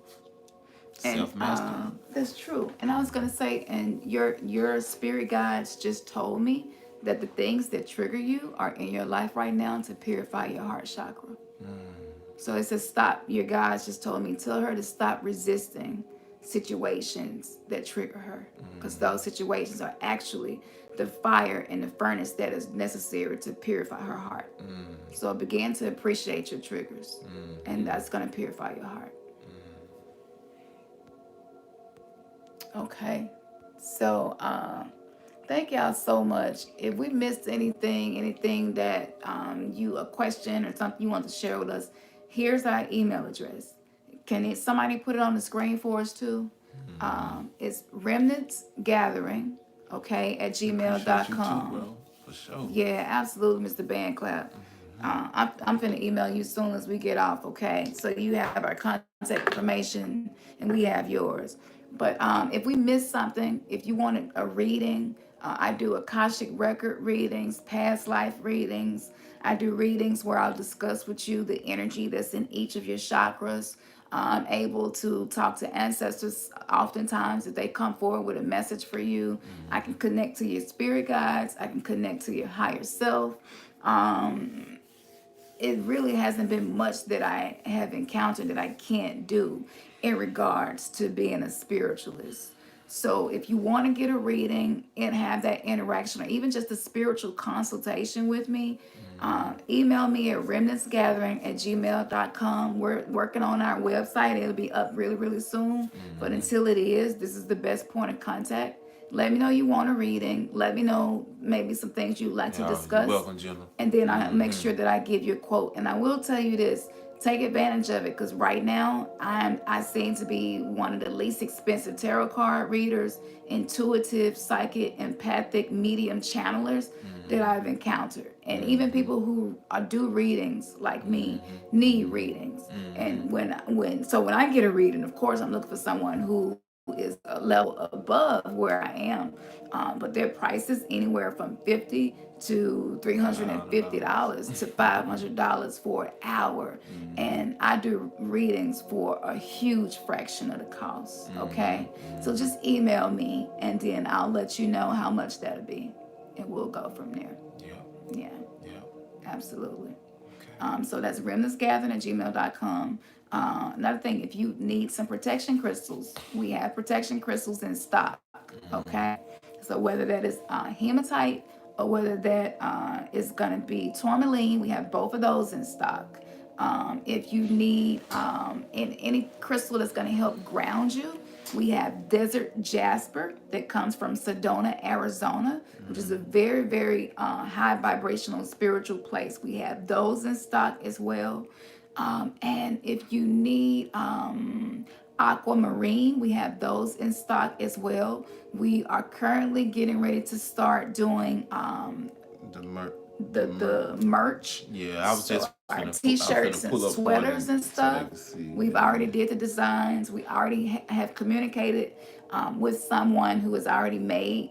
And Self mastery. that's true. And I was gonna say, and your spirit guides just told me that the things that trigger you are in your life right now to purify your heart chakra. So it says stop. Your guides just told me, tell her to stop resisting situations that trigger her, because those situations are actually the fire and the furnace that is necessary to purify her heart. So begin to appreciate your triggers, and that's going to purify your heart. Okay. So thank y'all so much. If we missed anything that you a question or something you want to share with us, here's our email address. Somebody put it on the screen for us too? It's remnants gathering, okay, at gmail Appreciate dot you too, com. bro. For sure. Yeah, absolutely, Mr. Bandclap. I'm finna email you as soon as we get off, okay? So you have our contact information and we have yours. But if we missed something, if you wanted a reading, I do Akashic record readings, past life readings. I do readings where I'll discuss with you the energy that's in each of your chakras. I'm able to talk to ancestors oftentimes if they come forward with a message for you. I can connect to your spirit guides. I can connect to your higher self. Um, it really hasn't been much that I have encountered that I can't do in regards to being a spiritualist. So if you want to get a reading and have that interaction or even just a spiritual consultation with me, email me at remnantsgathering@gmail.com. We're working on our website. It'll be up really, really soon. But until it is, this is the best point of contact. Let me know you want a reading. Let me know maybe some things you'd like to Yeah, you're discuss. welcome, Jenna. And then I make sure that I give you a quote. And I will tell you this, take advantage of it, because right now I seem to be one of the least expensive tarot card readers, intuitive, psychic, empathic, medium channelers that I've encountered. And even people who do readings like me need readings. And when I get a reading, of course I'm looking for someone who is a level above where I am. But their prices anywhere from $50 to $350 to $500 for an hour. And I do readings for a huge fraction of the cost. Okay. So just email me and then I'll let you know how much that'll be. And we'll go from there. Yeah. Yeah, Yeah. absolutely. Okay. So that's remnantsgathering@gmail.com. Another thing, if you need some protection crystals, we have protection crystals in stock. Okay. So whether that is hematite or whether that is going to be tourmaline, we have both of those in stock. If you need any crystal that's going to help ground you, we have desert jasper that comes from Sedona, Arizona, which is a very, very high vibrational spiritual place. We have those in stock as well. And if you need aquamarine, we have those in stock as well. We are currently getting ready to start doing The mer the merch. Yeah, So our t-shirts and pull up one sweaters and so they stuff. can see. We've already did the designs. We already have communicated with someone who has already made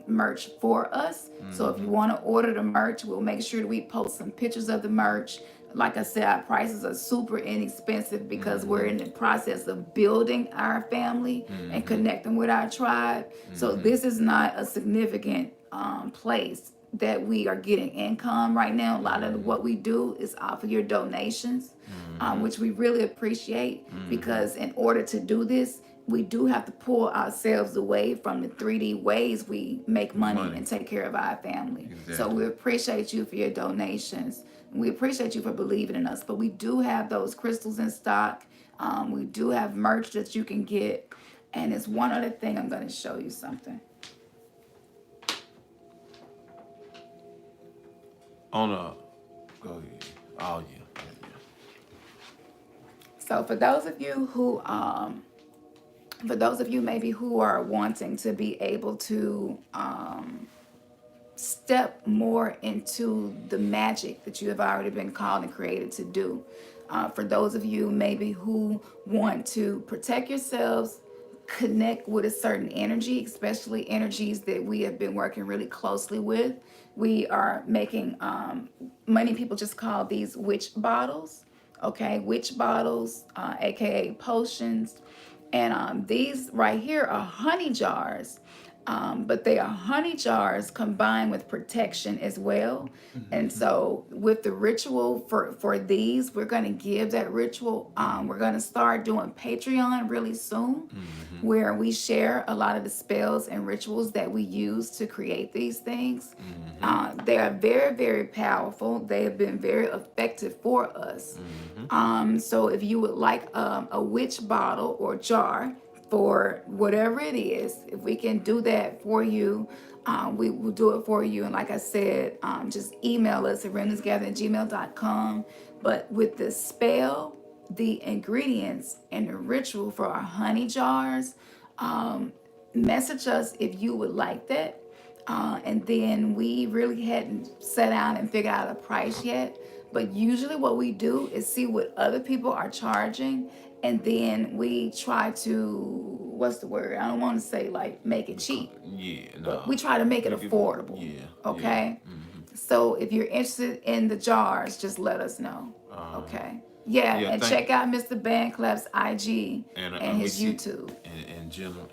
merch for us. So if you want to order the merch, we'll make sure that we post some pictures of the merch. Like I said, our prices are super inexpensive because we're in the process of building our family and connecting with our tribe. So this is not a significant place that we are getting income right now. A lot of what we do is off of your donations, which we really appreciate, because in order to do this, we do have to pull ourselves away from the 3D ways we make money and take care of our family. So Exactly. we appreciate you for your donations. We appreciate you for believing in us. But we do have those crystals in stock. We do have merch that you can get. And it's one other thing, I'm going to show you something. On a go ahead. Oh yeah. Yeah. So for those of you maybe who are wanting to be able to step more into the magic that you have already been called and created to do. For those of you maybe who want to protect yourselves, connect with a certain energy, especially energies that we have been working really closely with. We are making, many people just call these witch bottles, okay? Witch bottles, aka potions. And these right here are honey jars, but they are honey jars combined with protection as well. And so, with the ritual for these, we're going to give that ritual. We're going to start doing Patreon really soon, where we share a lot of the spells and rituals that we use to create these things. They are very, very powerful. They have been very effective for us. So if you would like a witch bottle or jar for whatever it is, if we can do that for you, we will do it for you. And like I said, just email us at remnantsgathering@gmail.com. But with the spell, the ingredients, and the ritual for our honey jars, message us if you would like that. And then we really hadn't sat down and figured out a price yet. But usually what we do is see what other people are charging. And then we try to, what's the word? I don't want to say like make it cheap. Yeah, But no. we try to make it affordable. Yeah. Okay. So if you're interested in the jars, just let us know. Okay. Yeah, and check out Mr. Banclaff's IG and his YouTube. And General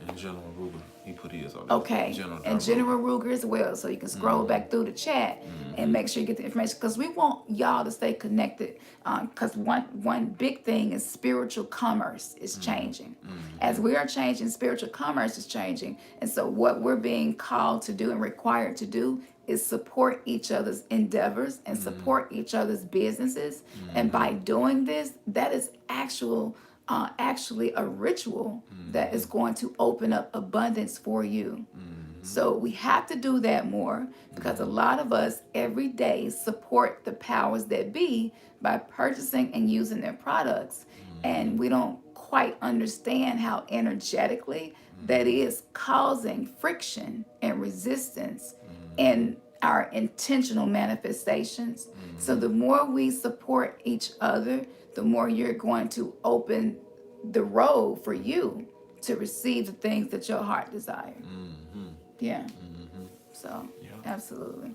Ruger, he put his on there. Okay, and General Ruger as well. So you can scroll back through the chat and make sure you get the information, because we want y'all to stay connected. Because one big thing is spiritual commerce is changing. As we are changing, spiritual commerce is changing. And so what we're being called to do and required to do is support each other's endeavors and support each other's businesses. And by doing this, that is actually a ritual that is going to open up abundance for you. So we have to do that more, because a lot of us every day support the powers that be by purchasing and using their products. And we don't quite understand how energetically that is causing friction and resistance in our intentional manifestations. So the more we support each other, the more you're going to open the road for you to receive the things that your heart desires. Yeah. So, absolutely.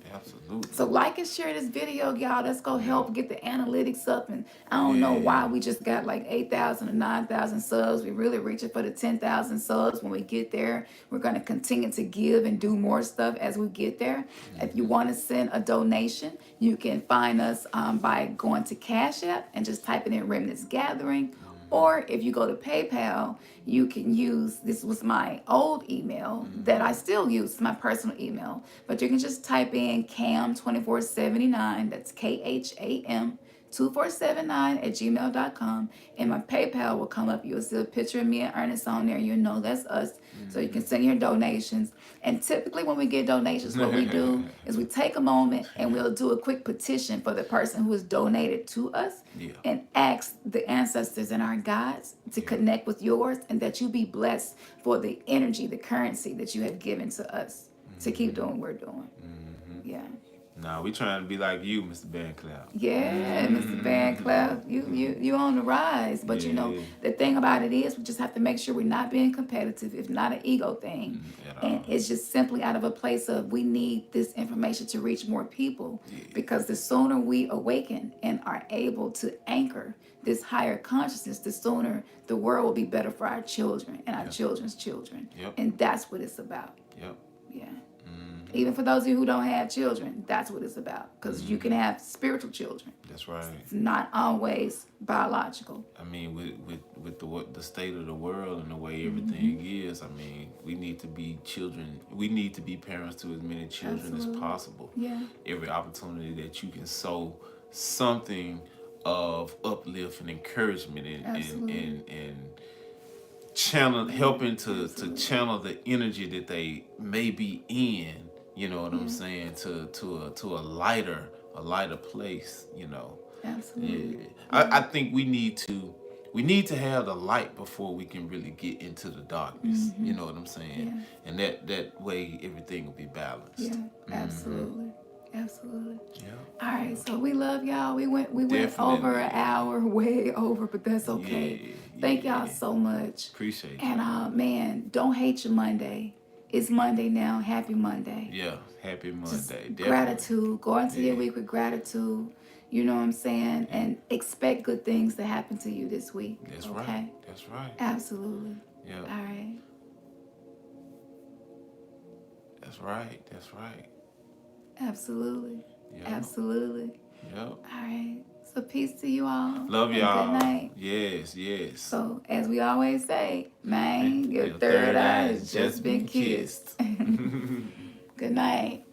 So like and share this video, y'all. Let's go help get the analytics up. And I don't know why we just got like 8,000 or 9,000 subs. We're really reaching for the 10,000 subs. When we get there, we're going to continue to give and do more stuff as we get there. If you want to send a donation, you can find us by going to Cash App and just typing in Remnants Gathering. Or if you go to PayPal, you can use, this was my old email that I still use, my personal email. But you can just type in CAM2479, that's KHAM 2479@gmail.com, and my PayPal will come up. You'll see a picture of me and Ernest on there. You know that's us. So you can send your donations. And typically when we get donations, what we do is we take a moment and we'll do a quick petition for the person who has donated to us and ask the ancestors and our guides to connect with yours, and that you be blessed for the energy, the currency that you have given to us to keep doing what we're doing. Yeah. Nah, we trying to be like you, Mr. Banclaff. Yeah, Mr. Banclaff, you on the rise. But you know, the thing about it is, we just have to make sure we're not being competitive. It's not an ego thing. And it's just simply out of a place of, we need this information to reach more people. Because the sooner we awaken and are able to anchor this higher consciousness, the sooner the world will be better for our children and our children's children. And that's what it's about. Yeah. Even for those of you who don't have children, that's what it's about. Because you can have spiritual children. That's right. It's not always biological. I mean, with the state of the world and the way everything is, I mean, we need to be children. We need to be parents to as many children as possible. Yeah. Every opportunity that you can sow something of uplift and encouragement and channel, helping to channel the energy that they may be in. You know what I'm saying? To a lighter place. You know. Absolutely. I think we need to have the light before we can really get into the darkness. You know what I'm saying? And that way everything will be balanced. Yeah. Absolutely. Absolutely. Yeah. All right, so we love y'all. We went over Definitely. an hour, way over, but that's okay. Yeah. Thank y'all Yeah. so much. Appreciate And y'all. man, don't hate your Monday. It's Monday now. Happy Monday. Yeah. Happy Just Monday. Definitely. gratitude. Go into your Yeah. week with gratitude. You know what I'm saying? Yeah. And expect good things to happen to you this week. That's right. Okay? That's right. Absolutely. Yeah. All right. That's right. That's right. Absolutely. Yeah. Absolutely. Yeah. All right. So peace to you all Love and good y'all. night. Yes. Yes. So as we always say, man, your Your third third eye eye has has just just been been kissed. kissed. Good night.